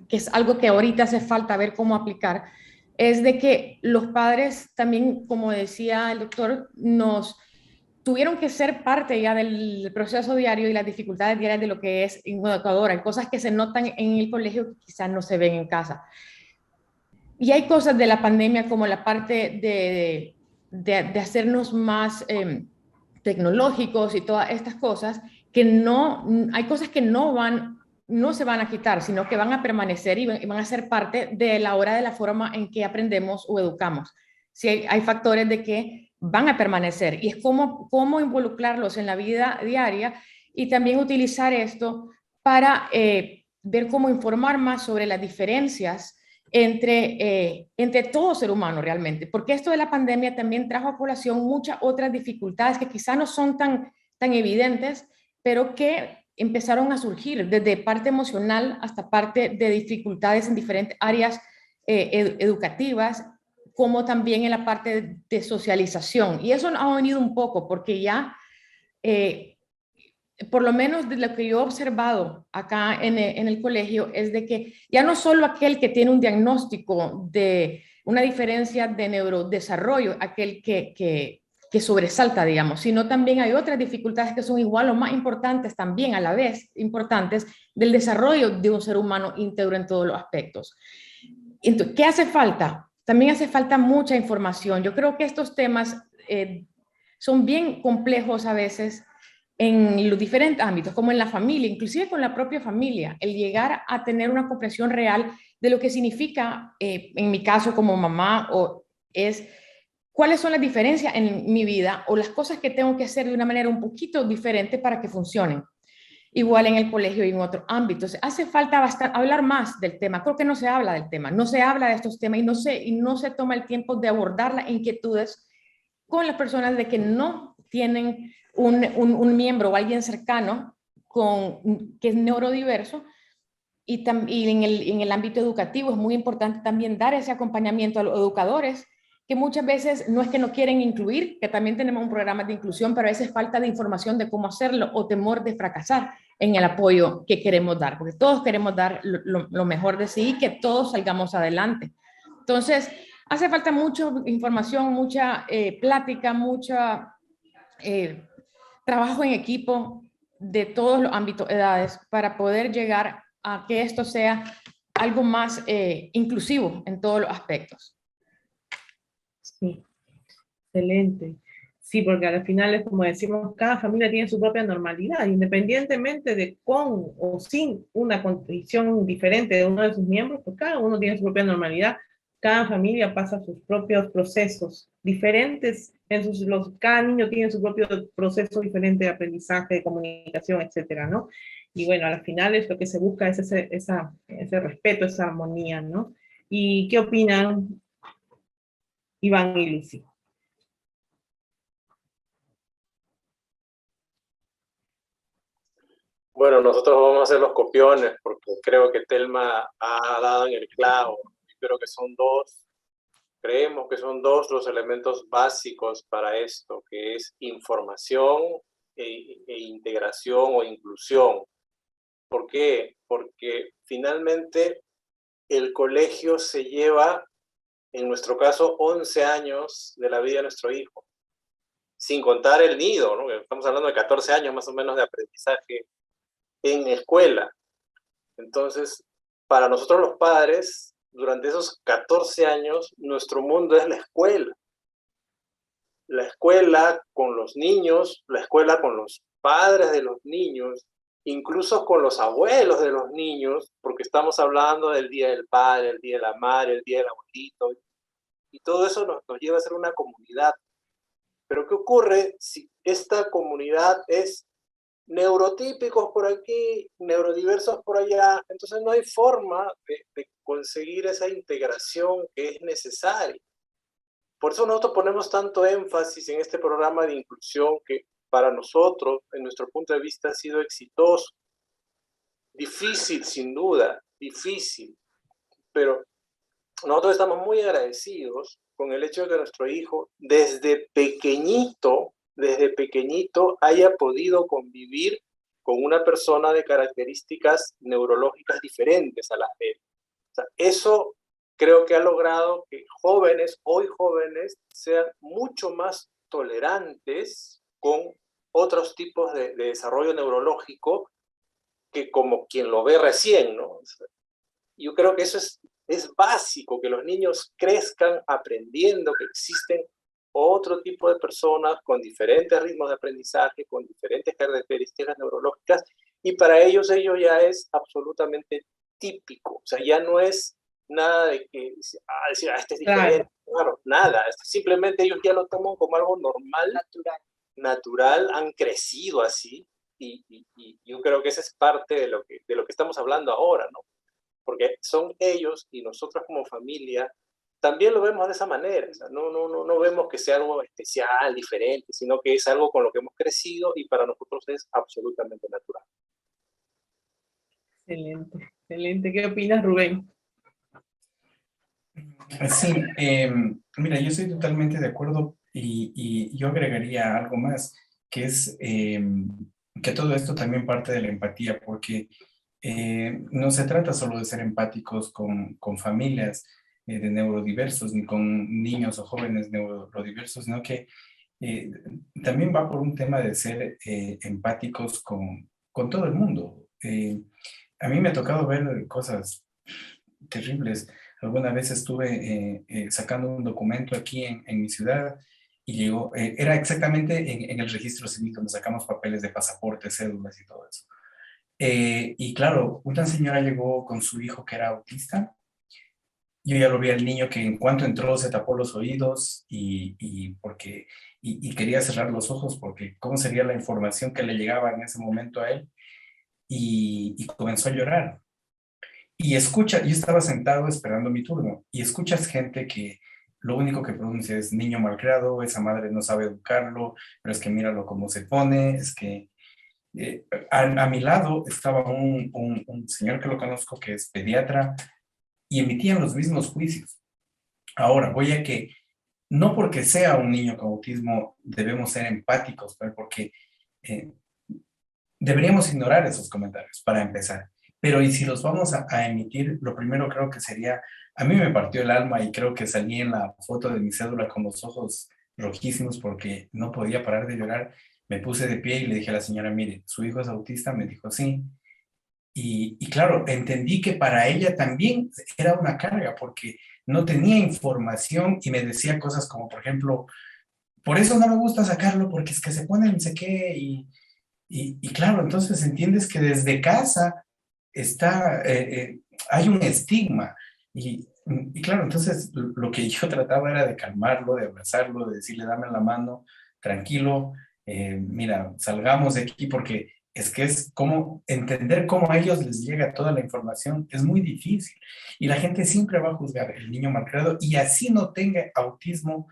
es algo que ahorita hace falta ver cómo aplicar, es de que los padres también, como decía el doctor, nos tuvieron que ser parte ya del proceso diario y las dificultades diarias de lo que es educadora. Hay cosas que se notan en el colegio que quizás no se ven en casa. Y hay cosas de la pandemia como la parte de hacernos más tecnológicos y todas estas cosas, que hay cosas que no se van a quitar, sino que van a permanecer y van a ser parte de la hora de la forma en que aprendemos o educamos. Sí, hay factores de que van a permanecer, y es cómo involucrarlos en la vida diaria, y también utilizar esto para ver cómo informar más sobre las diferencias entre todo ser humano realmente, porque esto de la pandemia también trajo a colación muchas otras dificultades que quizá no son tan evidentes, pero que empezaron a surgir desde parte emocional hasta parte de dificultades en diferentes áreas educativas, como también en la parte de socialización. Y eso ha venido un poco porque ya por lo menos de lo que yo he observado acá en el colegio, es de que ya no solo aquel que tiene un diagnóstico de una diferencia de neurodesarrollo, aquel que sobresalta, digamos, sino también hay otras dificultades que son igual o más importantes también, a la vez importantes, del desarrollo de un ser humano íntegro en todos los aspectos. Entonces, ¿qué hace falta? también hace falta mucha información. Yo creo que estos temas son bien complejos a veces en los diferentes ámbitos, como en la familia, inclusive con la propia familia, el llegar a tener una comprensión real de lo que significa, en mi caso como mamá, o es cuáles son las diferencias en mi vida o las cosas que tengo que hacer de una manera un poquito diferente para que funcionen. Igual en el colegio y en otros ámbitos. Hace falta hablar más del tema. Creo que no se habla del tema, no se habla de estos temas y no se toma el tiempo de abordar las inquietudes con las personas de que no tienen un miembro o alguien cercano que es neurodiverso. Y en el ámbito educativo es muy importante también dar ese acompañamiento a los educadores, que muchas veces no es que no quieren incluir, que también tenemos un programa de inclusión, pero a veces falta de información de cómo hacerlo o temor de fracasar en el apoyo que queremos dar, porque todos queremos dar lo mejor de sí y que todos salgamos adelante. Entonces, hace falta mucha información, mucha plática, mucha trabajo en equipo de todos los ámbitos, edades, para poder llegar a que esto sea algo más inclusivo en todos los aspectos. Sí, excelente. Sí, porque al final es como decimos, cada familia tiene su propia normalidad, independientemente de con o sin una condición diferente de uno de sus miembros, pues cada uno tiene su propia normalidad, cada familia pasa sus propios procesos diferentes, cada niño tiene su propio proceso diferente de aprendizaje, de comunicación, etcétera, ¿no? Y bueno, al final es lo que se busca es ese respeto, esa armonía, ¿no? ¿Y qué opinan Iván y Lucy? Bueno, nosotros vamos a hacer los copiones porque creo que Telma ha dado en el clavo. Creo que creemos que son dos los elementos básicos para esto, que es información e integración o inclusión. ¿Por qué? Porque finalmente el colegio se lleva, en nuestro caso, 11 años de la vida de nuestro hijo, sin contar el nido, ¿no? Estamos hablando de 14 años más o menos de aprendizaje en escuela. Entonces, para nosotros los padres, durante esos 14 años, nuestro mundo es la escuela. La escuela con los niños, la escuela con los padres de los niños, incluso con los abuelos de los niños, porque estamos hablando del Día del Padre, el Día de la Madre, el Día del Abuelito, y todo eso nos lleva a ser una comunidad. Pero ¿qué ocurre si esta comunidad es neurotípicos por aquí, neurodiversos por allá? Entonces no hay forma de conseguir esa integración que es necesaria. Por eso nosotros ponemos tanto énfasis en este programa de inclusión que para nosotros, en nuestro punto de vista, ha sido exitoso. Difícil, sin duda, difícil, pero nosotros estamos muy agradecidos con el hecho de que nuestro hijo desde pequeñito haya podido convivir con una persona de características neurológicas diferentes a las de él. O sea, eso creo que ha logrado que hoy jóvenes, sean mucho más tolerantes con otros tipos de desarrollo neurológico que como quien lo ve recién, ¿no? O sea, yo creo que eso es básico, que los niños crezcan aprendiendo que existen otro tipo de personas con diferentes ritmos de aprendizaje, con diferentes características neurológicas, y para ellos ya es absolutamente típico. O sea, ya no es nada de que decir, este es diferente. Claro, nada. Simplemente ellos ya lo toman como algo normal, natural, han crecido así, y yo creo que esa es parte de lo que estamos hablando ahora, ¿no? Porque son ellos y nosotros como familia también lo vemos de esa manera. O sea, no vemos que sea algo especial, diferente, sino que es algo con lo que hemos crecido y para nosotros es absolutamente natural. Excelente, excelente. ¿Qué opinas, Rubén? Sí, mira, yo estoy totalmente de acuerdo y yo agregaría algo más, que es que todo esto también parte de la empatía, porque no se trata solo de ser empáticos con familias de neurodiversos, ni con niños o jóvenes neurodiversos, sino que también va por un tema de ser empáticos con todo el mundo. A mí me ha tocado ver cosas terribles. Alguna vez estuve sacando un documento aquí en mi ciudad y llegó, era exactamente en el registro civil donde sacamos papeles de pasaporte, cédulas y todo eso. Y claro, una señora llegó con su hijo que era autista. Yo ya lo vi al niño que en cuanto entró se tapó los oídos y quería cerrar los ojos porque cómo sería la información que le llegaba en ese momento a él y comenzó a llorar. Y escucha, yo estaba sentado esperando mi turno y escuchas gente que lo único que pronuncia es niño malcriado, esa madre no sabe educarlo, pero es que míralo cómo se pone, es que a mi lado estaba un señor que lo conozco que es pediatra y emitían los mismos juicios. Ahora, voy a que no porque sea un niño con autismo debemos ser empáticos, pero porque eh, deberíamos ignorar esos comentarios para empezar. Pero y si los vamos a emitir, lo primero creo que sería, a mí me partió el alma y creo que salí en la foto de mi cédula con los ojos rojísimos porque no podía parar de llorar. Me puse de pie y le dije a la señora, mire, ¿su hijo es autista? Me dijo, sí. Y claro, entendí que para ella también era una carga porque no tenía información y me decía cosas como, por ejemplo, por eso no me gusta sacarlo porque es que se pone no sé qué y claro, entonces entiendes que desde casa está, hay un estigma y claro, entonces lo que yo trataba era de calmarlo, de abrazarlo, de decirle dame la mano, tranquilo, mira, salgamos de aquí porque es que es como entender cómo a ellos les llega toda la información es muy difícil y la gente siempre va a juzgar el niño malcriado y así no tenga autismo,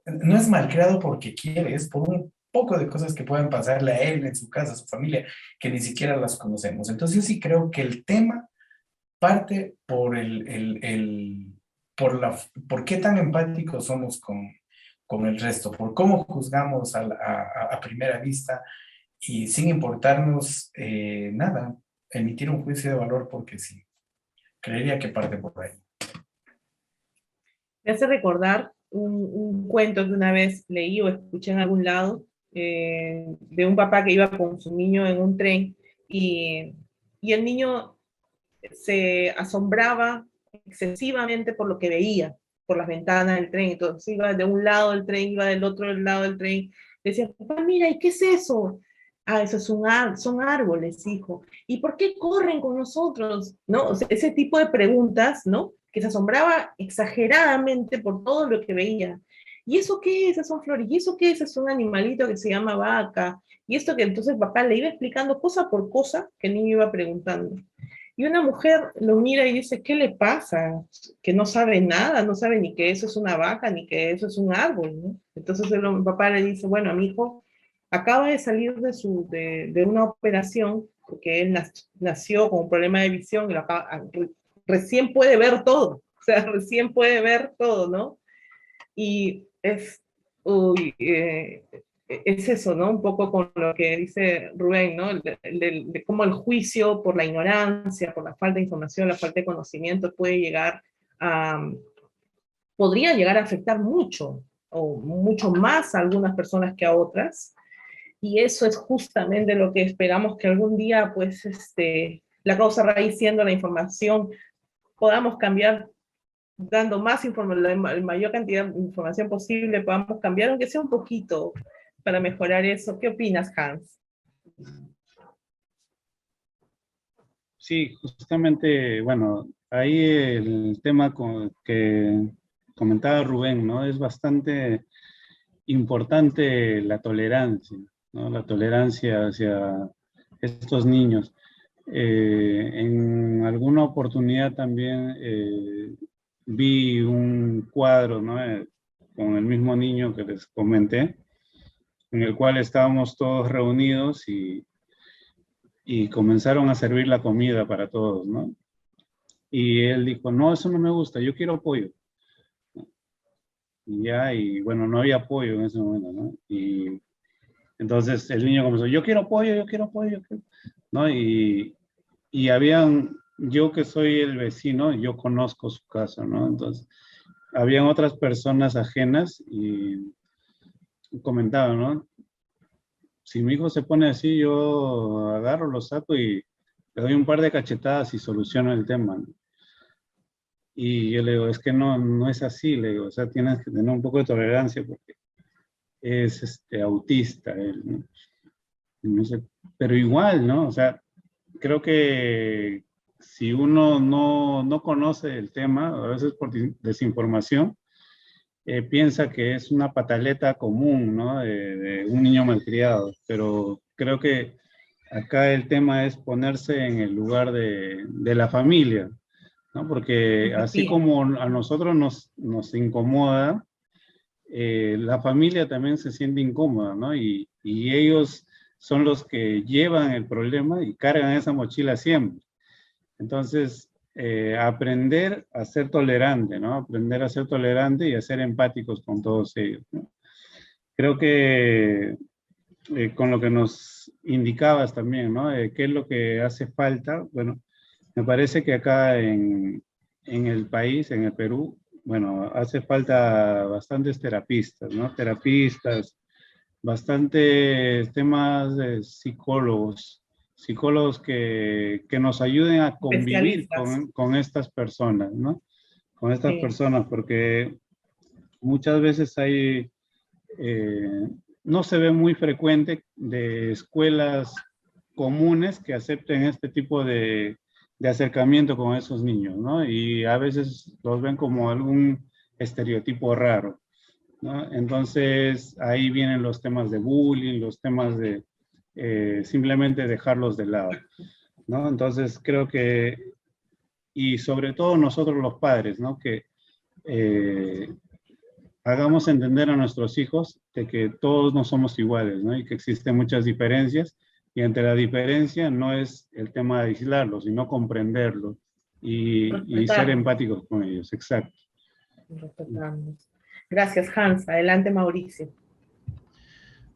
no es malcriado porque quiere, es por un poco de cosas que pueden pasarle a él en su casa, a su familia, que ni siquiera las conocemos. Entonces yo sí creo que el tema parte por por qué tan empáticos somos con el resto, por cómo juzgamos a primera vista y sin importarnos nada, emitir un juicio de valor porque sí. Creería que parte por ahí. Me hace recordar un cuento que una vez leí o escuché en algún lado de un papá que iba con su niño en un tren y el niño se asombraba excesivamente por lo que veía, por las ventanas del tren. Entonces iba de un lado del tren, iba del otro lado del tren. Decía, papá, mira, ¿y qué es eso? Ah, eso es son árboles, hijo. ¿Y por qué corren con nosotros? ¿No? O sea, ese tipo de preguntas, ¿no? Que se asombraba exageradamente por todo lo que veía. ¿Y eso qué es? Esas son flores. ¿Y eso qué es? Es un animalito que se llama vaca. Y esto que entonces papá le iba explicando cosa por cosa que el niño iba preguntando. Y una mujer lo mira y dice, ¿qué le pasa? Que no sabe nada, no sabe ni que eso es una vaca, ni que eso es un árbol, ¿no? Entonces el papá le dice, bueno, mi hijo acaba de salir de una operación, porque él nació con un problema de visión y recién puede ver todo, o sea, recién puede ver todo, ¿no? Y uy, es eso, ¿no? Un poco con lo que dice Rubén, ¿no? De cómo el juicio por la ignorancia, por la falta de información, la falta de conocimiento puede llegar a, podría llegar a afectar mucho, o mucho más a algunas personas que a otras. Y eso es justamente lo que esperamos que algún día, pues, la causa raíz siendo la información, podamos cambiar dando más información, la mayor cantidad de información posible, podamos cambiar, aunque sea un poquito, para mejorar eso. ¿Qué opinas, Hans? Sí, justamente, bueno, ahí el tema que comentaba Rubén, ¿no? Es bastante importante la tolerancia, ¿no? La tolerancia hacia estos niños. En alguna oportunidad también vi un cuadro, ¿no? Con el mismo niño que les comenté, en el cual estábamos todos reunidos y comenzaron a servir la comida para todos, ¿no? Y él dijo, no, eso no me gusta, yo quiero pollo. Y ya, y bueno, no había pollo en ese momento, ¿no? Y entonces el niño comenzó, yo quiero pollo, yo quiero pollo, ¿no? Y habían, yo que soy el vecino, yo conozco su casa, ¿no? Entonces, habían otras personas ajenas y comentaban, ¿no? Si mi hijo se pone así, yo agarro, lo saco y le doy un par de cachetadas y soluciono el tema, ¿no? Y yo le digo, es que no es así, le digo, o sea, tienes que tener un poco de tolerancia porque es autista, él, ¿no? No sé, pero igual, ¿no? O sea, creo que si uno no conoce el tema, a veces por desinformación, piensa que es una pataleta común, ¿no? De un niño malcriado, pero creo que acá el tema es ponerse en el lugar de la familia, ¿no? Porque así Empatía. como a nosotros nos incomoda, la familia también se siente incómoda, ¿no? Y ellos son los que llevan el problema y cargan esa mochila siempre. Entonces, aprender a ser tolerante, ¿no? Aprender a ser tolerante y a ser empáticos con todos ellos, ¿no? Creo que con lo que nos indicabas también, ¿no? ¿Qué es lo que hace falta? Bueno, me parece que acá en el país, en el Perú, bueno, hace falta bastantes terapistas, ¿no? Terapistas, bastantes temas de psicólogos que nos ayuden a convivir Especialistas. con estas personas, ¿no? Con estas Sí. personas, porque muchas veces hay, no se ve muy frecuente de escuelas comunes que acepten este tipo de acercamiento con esos niños, ¿no? Y a veces los ven como algún estereotipo raro, ¿no? Entonces ahí vienen los temas de bullying, los temas de simplemente dejarlos de lado, ¿no? Entonces creo que, y sobre todo nosotros los padres, ¿no? Que hagamos entender a nuestros hijos de que todos no somos iguales, ¿no? Y que existen muchas diferencias, y entre la diferencia no es el tema de aislarlos, sino comprenderlos y ser Respetarnos. empáticos con ellos, exacto. Respetarnos. Gracias, Hans. Adelante, Mauricio.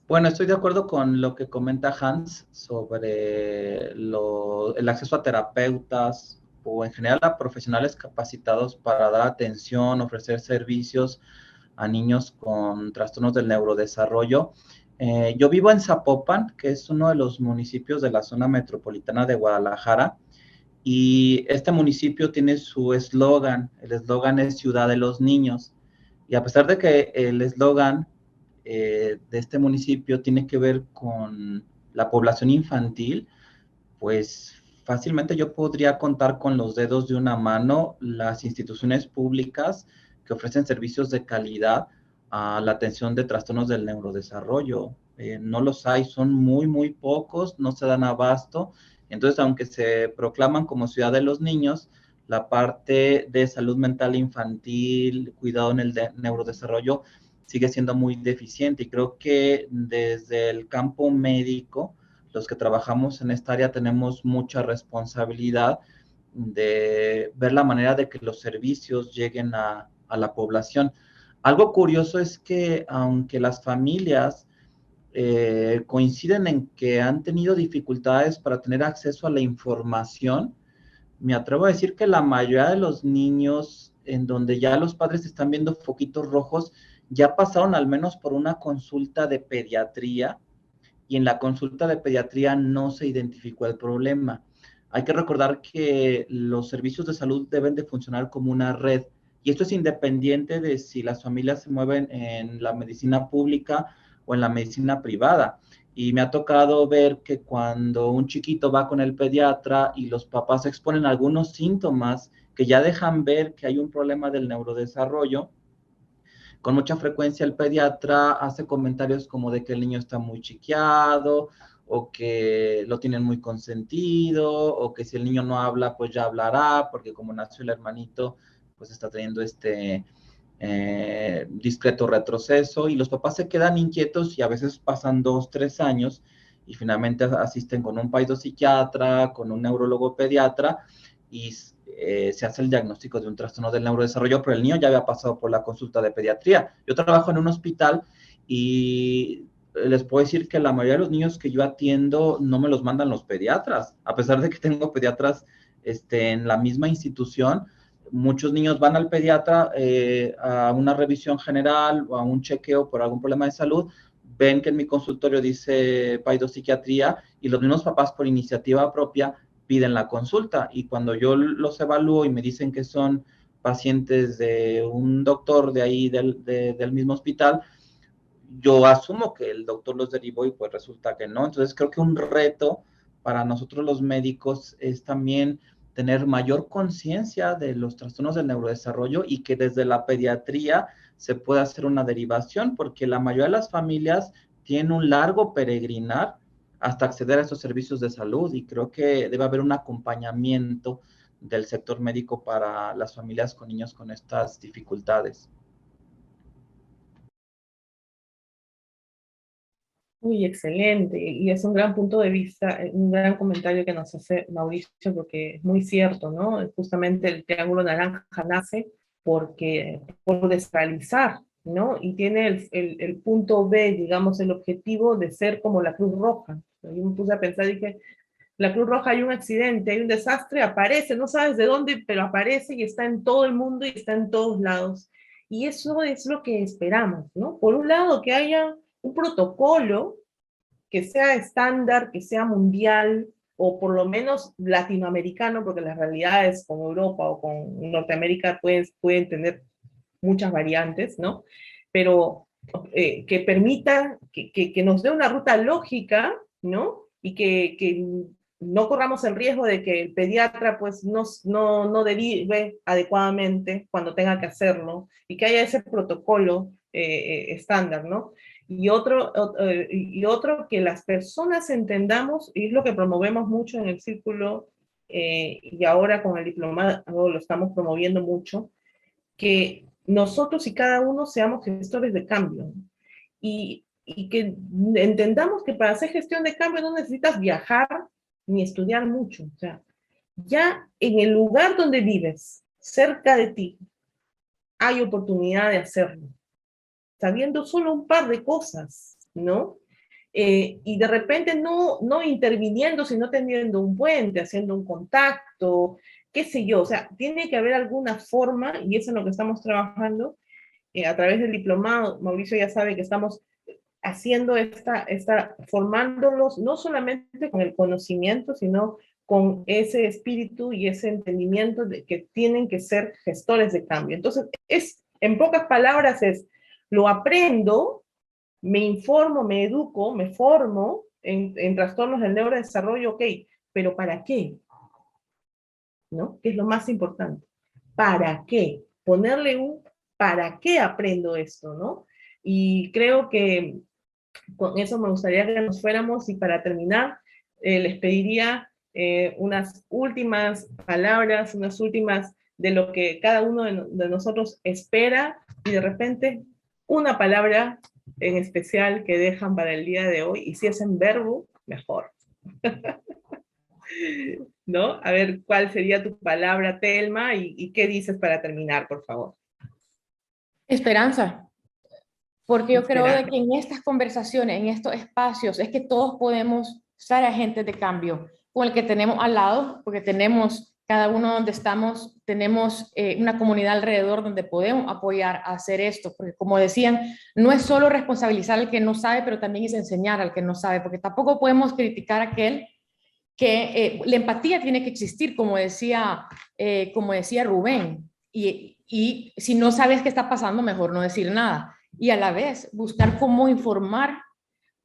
Bueno, estoy de acuerdo con lo que comenta Hans sobre el acceso a terapeutas o en general a profesionales capacitados para dar atención, ofrecer servicios a niños con trastornos del neurodesarrollo. Yo vivo en Zapopan, que es uno de los municipios de la zona metropolitana de Guadalajara, y este municipio tiene su eslogan. El eslogan es Ciudad de los Niños. Y a pesar de que el eslogan de este municipio tiene que ver con la población infantil, pues fácilmente yo podría contar con los dedos de una mano las instituciones públicas que ofrecen servicios de calidad a la atención de trastornos del neurodesarrollo. No los hay, son muy pocos, no se dan abasto. Entonces, aunque se proclaman como Ciudad de los Niños, la parte de salud mental infantil, cuidado en el neurodesarrollo, sigue siendo muy deficiente. Y creo que desde el campo médico, los que trabajamos en esta área tenemos mucha responsabilidad de ver la manera de que los servicios lleguen a la población. Algo curioso es que aunque las familias coinciden en que han tenido dificultades para tener acceso a la información, me atrevo a decir que la mayoría de los niños en donde ya los padres están viendo foquitos rojos, ya pasaron al menos por una consulta de pediatría, y en la consulta de pediatría no se identificó el problema. Hay que recordar que los servicios de salud deben de funcionar como una red, y esto es independiente de si las familias se mueven en la medicina pública o en la medicina privada. Y me ha tocado ver que cuando un chiquito va con el pediatra y los papás exponen algunos síntomas que ya dejan ver que hay un problema del neurodesarrollo, con mucha frecuencia el pediatra hace comentarios como de que el niño está muy chiqueado, o que lo tienen muy consentido, o que si el niño no habla, pues ya hablará, porque como nació el hermanito, pues está teniendo discreto retroceso, y los papás se quedan inquietos y a veces pasan 2, 3 años y finalmente asisten con un psiquiatra, con un neurólogo pediatra, y se hace el diagnóstico de un trastorno del neurodesarrollo, pero el niño ya había pasado por la consulta de pediatría. Yo trabajo en un hospital y les puedo decir que la mayoría de los niños que yo atiendo no me los mandan los pediatras, a pesar de que tengo pediatras en la misma institución. Muchos niños van al pediatra a una revisión general o a un chequeo por algún problema de salud, ven que en mi consultorio dice psiquiatría, y los mismos papás por iniciativa propia piden la consulta, y cuando yo los evalúo y me dicen que son pacientes de un doctor de ahí, del mismo hospital, yo asumo que el doctor los derivó y pues resulta que no. Entonces creo que un reto para nosotros los médicos es también tener mayor conciencia de los trastornos del neurodesarrollo y que desde la pediatría se pueda hacer una derivación, porque la mayoría de las familias tienen un largo peregrinar hasta acceder a estos servicios de salud, y creo que debe haber un acompañamiento del sector médico para las familias con niños con estas dificultades. Uy, excelente. Y es un gran punto de vista, un gran comentario que nos hace Mauricio, porque es muy cierto, ¿no? Justamente el Triángulo Naranja nace por descentralizar, ¿no? Y tiene el punto B, digamos, el objetivo de ser como la Cruz Roja. Yo me puse a pensar, dije, la Cruz Roja, hay un accidente, hay un desastre, aparece, no sabes de dónde, pero aparece y está en todo el mundo y está en todos lados. Y eso es lo que esperamos, ¿no? Por un lado, que haya un protocolo que sea estándar, que sea mundial, o por lo menos latinoamericano, porque las realidades con Europa o con Norteamérica pueden tener muchas variantes, ¿no? Pero que permita, que nos dé una ruta lógica, ¿no? Y que no corramos el riesgo de que el pediatra pues no derive adecuadamente cuando tenga que hacerlo, y que haya ese protocolo estándar, ¿no? Y otro, que las personas entendamos, y es lo que promovemos mucho en el círculo, y ahora con el diplomado lo estamos promoviendo mucho, que nosotros y cada uno seamos gestores de cambio, y que entendamos que para hacer gestión de cambio no necesitas viajar ni estudiar mucho. O sea, ya en el lugar donde vives, cerca de ti, hay oportunidad de hacerlo, sabiendo solo un par de cosas, ¿no? Y de repente no interviniendo, sino teniendo un puente, haciendo un contacto, qué sé yo. O sea, tiene que haber alguna forma, y eso es lo que estamos trabajando a través del diplomado. Mauricio ya sabe que estamos haciendo formándolos no solamente con el conocimiento, sino con ese espíritu y ese entendimiento de que tienen que ser gestores de cambio. Entonces, en pocas palabras lo aprendo, me informo, me educo, me formo en trastornos del neurodesarrollo, ok, pero ¿para qué? ¿No? Que es lo más importante. ¿Para qué? Ponerle un ¿para qué aprendo esto? ¿No? Y creo que con eso me gustaría que nos fuéramos, y para terminar, les pediría unas últimas palabras, unas últimas de lo que cada uno de nosotros espera, y de repente una palabra en especial que dejan para el día de hoy, y si es en verbo, mejor. ¿No? A ver, ¿cuál sería tu palabra, Telma? ¿Y qué dices para terminar, por favor? Esperanza. Porque yo creo de que en estas conversaciones, en estos espacios, es que todos podemos ser agentes de cambio con el que tenemos al lado, porque tenemos, cada uno donde estamos, tenemos una comunidad alrededor donde podemos apoyar a hacer esto. Porque como decían, no es solo responsabilizar al que no sabe, pero también es enseñar al que no sabe, porque tampoco podemos criticar a aquel que la empatía tiene que existir, como decía Rubén, y si no sabes qué está pasando, mejor no decir nada. Y a la vez buscar cómo informar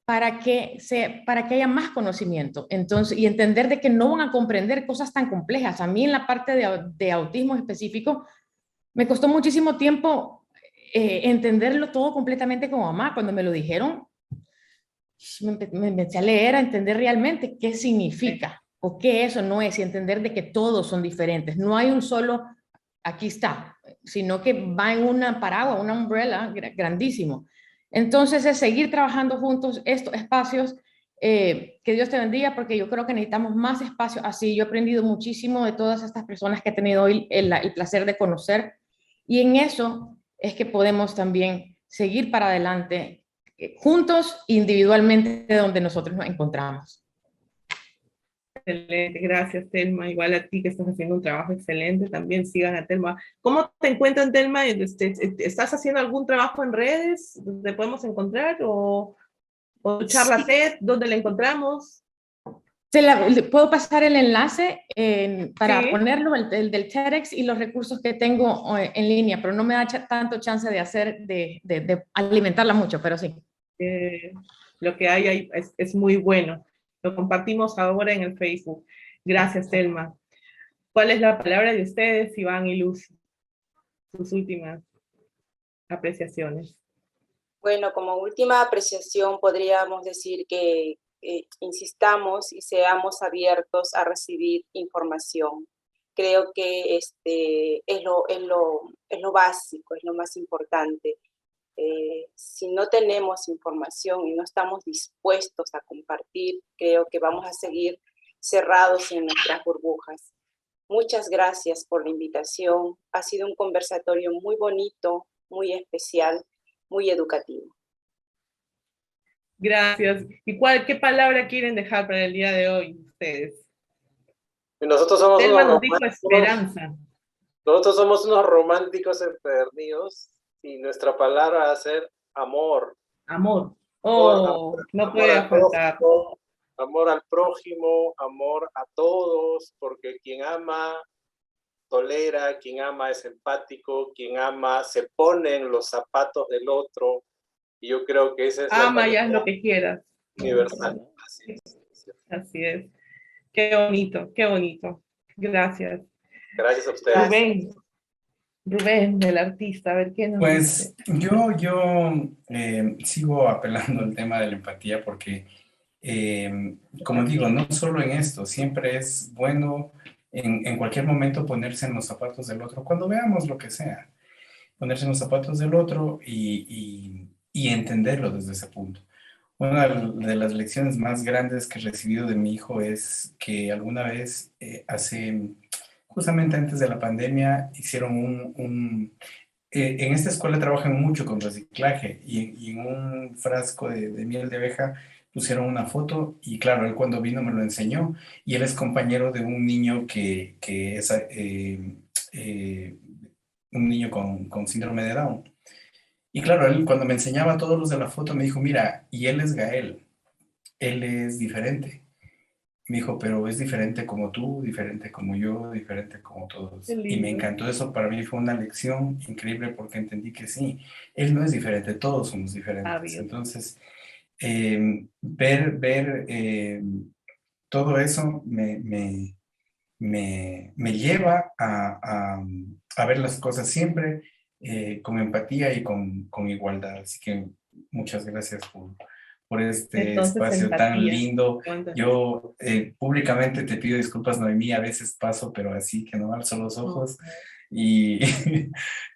para que haya más conocimiento. Entonces, y entender de que no van a comprender cosas tan complejas. A mí en la parte de autismo específico me costó muchísimo tiempo entenderlo todo completamente como mamá. Cuando me lo dijeron, me empecé a leer, a entender realmente qué significa o qué eso no es, y entender de que todos son diferentes. No hay un solo, aquí está, sino que va en una paraguas, una umbrella grandísimo. Entonces es seguir trabajando juntos estos espacios. Que Dios te bendiga, porque yo creo que necesitamos más espacios así. Yo he aprendido muchísimo de todas estas personas que he tenido hoy el placer de conocer, y en eso es que podemos también seguir para adelante juntos, individualmente, donde nosotros nos encontramos. Excelente, gracias, Telma. Igual a ti, que estás haciendo un trabajo excelente, también sigan a Telma. ¿Cómo te encuentran, Telma? ¿Estás haciendo algún trabajo en redes donde podemos encontrar? ¿O charla TED, dónde la encontramos? Puedo pasar el enlace para Sí. ponerlo, el del TEDx y los recursos que tengo en línea, pero no me da tanto chance de alimentarla mucho, pero sí. Lo que hay ahí es muy bueno. Lo compartimos ahora en el Facebook. Gracias, Telma. ¿Cuál es la palabra de ustedes, Iván y Lucy? Sus últimas apreciaciones. Bueno, como última apreciación podríamos decir que insistamos y seamos abiertos a recibir información. Creo que es lo básico, es lo más importante. Si no tenemos información y no estamos dispuestos a compartir, creo que vamos a seguir cerrados en nuestras burbujas. Muchas gracias por la invitación. Ha sido un conversatorio muy bonito, muy especial, muy educativo. Gracias. ¿Y qué palabra quieren dejar para el día de hoy ustedes? Nosotros somos Telma unos nos dijo esperanza. Nosotros somos unos románticos empedernidos y nuestra palabra va a ser amor. Amor. Oh, no puede faltar. Amor al prójimo, amor a todos, porque quien ama tolera, quien ama es empático, quien ama se pone en los zapatos del otro. Y yo creo que esa es la ama y haz lo que quieras. Universal. Así es. Qué bonito, qué bonito. Gracias. Gracias a ustedes. Rubén, el artista, a ver qué nos Pues dice. yo sigo apelando al tema de la empatía porque, como digo, no solo en esto, siempre es bueno en cualquier momento ponerse en los zapatos del otro, cuando veamos lo que sea, ponerse en los zapatos del otro y entenderlo desde ese punto. Una de las lecciones más grandes que he recibido de mi hijo es que alguna vez, justamente antes de la pandemia, hicieron en esta escuela trabajan mucho con reciclaje y en un frasco de miel de abeja pusieron una foto y claro, él cuando vino me lo enseñó y él es compañero de un niño que es un niño con síndrome de Down. Y claro, él cuando me enseñaba todos los de la foto me dijo, mira, y él es Gael, él es diferente. Me dijo, pero es diferente como tú, diferente como yo, diferente como todos. Y me encantó eso, para mí fue una lección increíble porque entendí que sí, él no es diferente, todos somos diferentes. Entonces, ver todo eso me lleva a ver las cosas siempre con empatía y con igualdad. Así que muchas gracias por este espacio tan lindo. Yo públicamente te pido disculpas, Noemí, a veces paso, pero así que no alzo los ojos.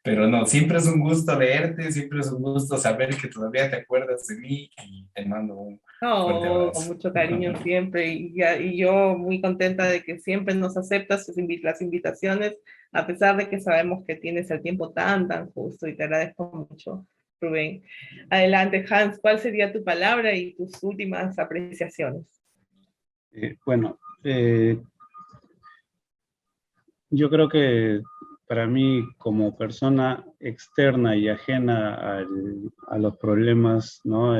Pero no, siempre es un gusto leerte, siempre es un gusto saber que todavía te acuerdas de mí y te mando un fuerte abrazo. Con mucho cariño siempre y yo muy contenta de que siempre nos aceptas las invitaciones, a pesar de que sabemos que tienes el tiempo tan justo y te agradezco mucho, Rubén. Adelante, Hans, ¿cuál sería tu palabra y tus últimas apreciaciones? Yo creo que para mí, como persona externa y ajena a los problemas, ¿no?,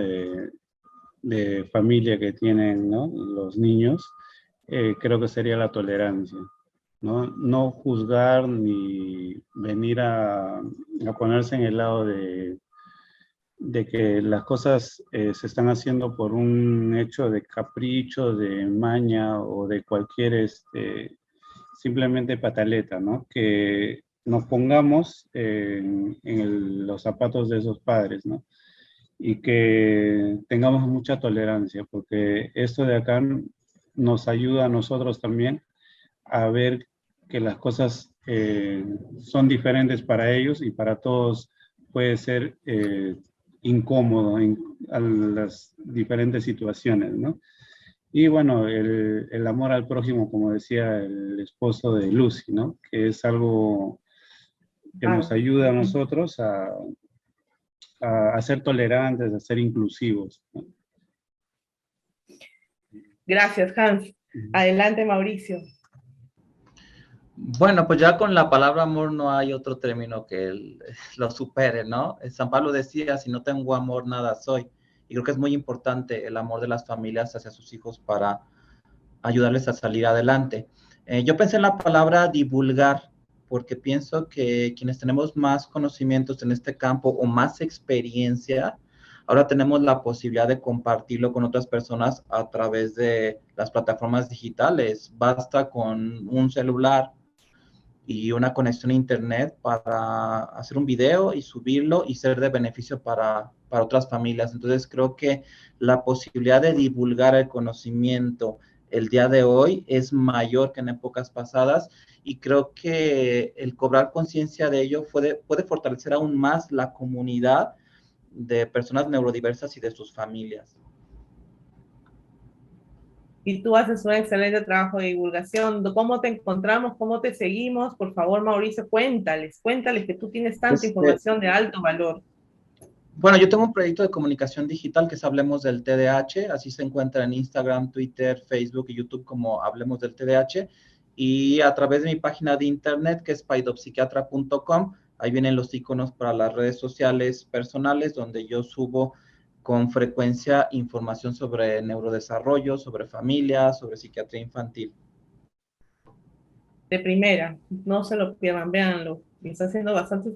de familia que tienen, ¿no?, los niños, creo que sería la tolerancia, ¿no? No juzgar ni venir a ponerse en el lado de que las cosas se están haciendo por un hecho de capricho, de maña o de cualquier simplemente pataleta, ¿no? Que nos pongamos en los zapatos de esos padres, ¿no? Y que tengamos mucha tolerancia, porque esto de acá nos ayuda a nosotros también a ver que las cosas son diferentes para ellos y para todos puede ser incómodo a las diferentes situaciones, ¿no? Y bueno, el amor al prójimo, como decía el esposo de Lucy, ¿no? Que es algo que nos ayuda a nosotros a ser tolerantes, a ser inclusivos, ¿no? Gracias, Hans. Adelante, Mauricio. Bueno, pues ya con la palabra amor no hay otro término que lo supere, ¿no? San Pablo decía, si no tengo amor, nada soy. Y creo que es muy importante el amor de las familias hacia sus hijos para ayudarles a salir adelante. Yo pensé en la palabra divulgar, porque pienso que quienes tenemos más conocimientos en este campo o más experiencia, ahora tenemos la posibilidad de compartirlo con otras personas a través de las plataformas digitales. Basta con un celular y una conexión a internet para hacer un video y subirlo y ser de beneficio para otras familias. Entonces creo que la posibilidad de divulgar el conocimiento el día de hoy es mayor que en épocas pasadas, y creo que el cobrar conciencia de ello puede fortalecer aún más la comunidad de personas neurodiversas y de sus familias. Y tú haces un excelente trabajo de divulgación. ¿Cómo te encontramos? ¿Cómo te seguimos? Por favor, Mauricio, cuéntales que tú tienes tanta información de alto valor. Bueno, yo tengo un proyecto de comunicación digital que es Hablemos del TDAH, así se encuentra en Instagram, Twitter, Facebook y YouTube como Hablemos del TDAH, y a través de mi página de internet que es paidopsiquiatra.com, ahí vienen los iconos para las redes sociales personales donde yo subo con frecuencia información sobre neurodesarrollo, sobre familia, sobre psiquiatría infantil. De primera, no se lo pierdan, véanlo. Y está haciendo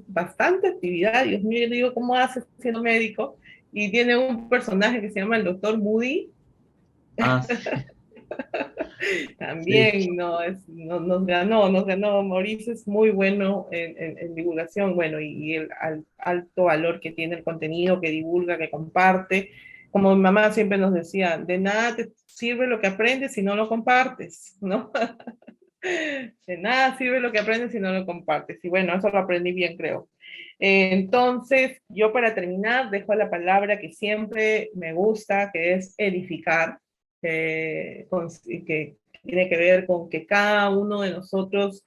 bastante actividad. Dios mío, yo digo, ¿cómo hace siendo médico? Y tiene un personaje que se llama el Doctor Moody. Ah, sí. También Sí. nos ganó. Mauricio es muy bueno en divulgación, bueno, y el alto valor que tiene el contenido, que divulga, que comparte. Como mi mamá siempre nos decía, de nada te sirve lo que aprendes si no lo compartes, ¿no? De nada sirve lo que aprendes si no lo compartes. Y bueno, eso lo aprendí bien, creo. Entonces, yo para terminar, dejo la palabra que siempre me gusta, que es edificar, que tiene que ver con que cada uno de nosotros,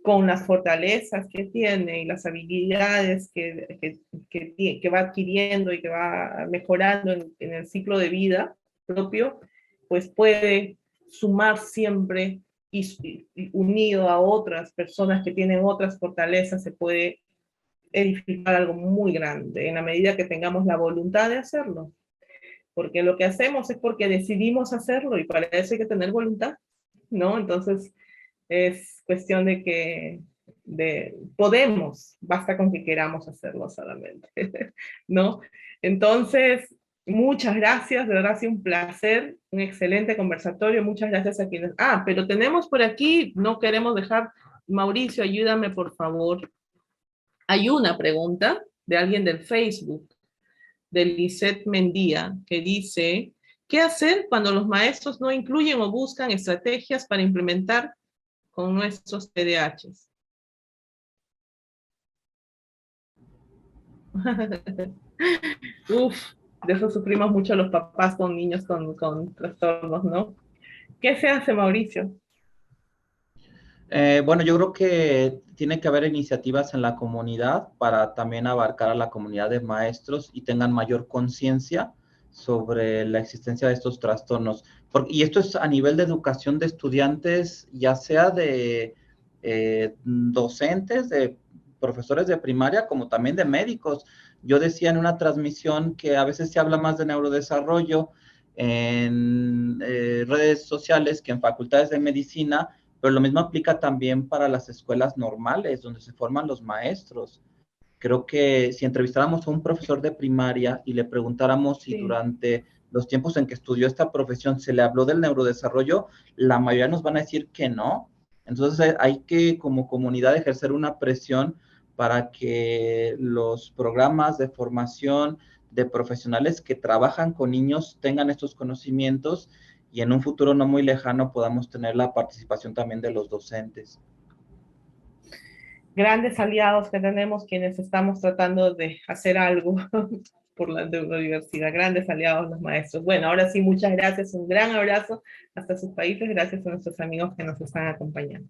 con las fortalezas que tiene y las habilidades que va adquiriendo y que va mejorando en el ciclo de vida propio, pues puede sumar siempre y unido a otras personas que tienen otras fortalezas, se puede edificar algo muy grande en la medida que tengamos la voluntad de hacerlo. Porque lo que hacemos es porque decidimos hacerlo y para eso hay que tener voluntad, ¿no? Entonces es cuestión de que podemos, basta con que queramos hacerlo solamente, ¿no? Entonces, muchas gracias, de verdad ha sido un placer, un excelente conversatorio, muchas gracias a quienes... Ah, pero tenemos por aquí, no queremos dejar, Mauricio, ayúdame por favor. Hay una pregunta de alguien del Facebook, de Lisette Mendía, que dice, ¿qué hacer cuando los maestros no incluyen o buscan estrategias para implementar con nuestros TDAHs? Uf, de eso sufrimos mucho los papás con niños con trastornos, ¿no? ¿Qué se hace, Mauricio? Bueno, yo creo que tiene que haber iniciativas en la comunidad para también abarcar a la comunidad de maestros y tengan mayor conciencia sobre la existencia de estos trastornos. Y esto es a nivel de educación de estudiantes, ya sea de docentes, de profesores de primaria, como también de médicos. Yo decía en una transmisión que a veces se habla más de neurodesarrollo en redes sociales que en facultades de medicina, pero lo mismo aplica también para las escuelas normales, donde se forman los maestros. Creo que si entrevistáramos a un profesor de primaria y le preguntáramos si durante los tiempos en que estudió esta profesión se le habló del neurodesarrollo, la mayoría nos van a decir que no. Entonces hay que, como comunidad, ejercer una presión para que los programas de formación de profesionales que trabajan con niños tengan estos conocimientos y en un futuro no muy lejano podamos tener la participación también de los docentes. Grandes aliados que tenemos quienes estamos tratando de hacer algo por la neurodiversidad, grandes aliados los maestros. Bueno, ahora sí, muchas gracias, un gran abrazo hasta sus países, gracias a nuestros amigos que nos están acompañando.